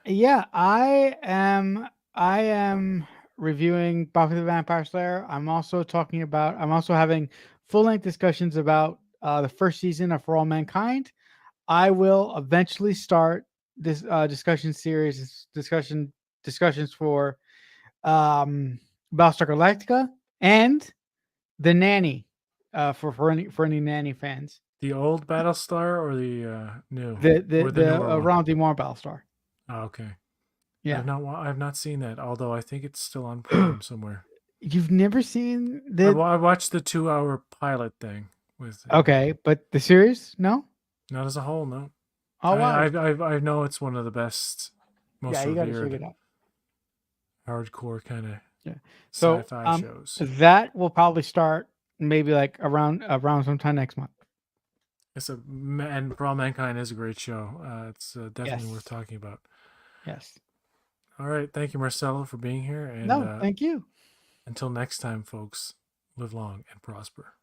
B: Yeah, I am. I am reviewing Buffy the Vampire Slayer. I'm also talking about. I'm also having full length discussions about the first season of For All Mankind. I will eventually start this discussions for Battlestar Galactica and the Nanny. For any Nanny fans,
A: The old Battlestar or the new
B: the
A: or the newer one?
B: Ronald D. Moore Battlestar.
A: Oh, okay.
B: Yeah,
A: I've not seen that. Although I think it's still on Prime somewhere.
B: you've never seen
A: I watched the 2 hour pilot thing with
B: Okay, but the series, no.
A: not as a whole. No,
B: Oh, why?
A: I know it's one of the best, most
B: Yeah, you got to check
A: revered,
B: it out.
A: hardcore kind of
B: Yeah. So
A: sci-fi shows.
B: that will probably start maybe like around sometime next month.
A: And For All Mankind is a great show. It's definitely worth
B: Yes.
A: talking about.
B: Yes.
A: All right, thank you, Marcelo, for being here. And
B: No, thank you.
A: until next time, folks, live long and prosper.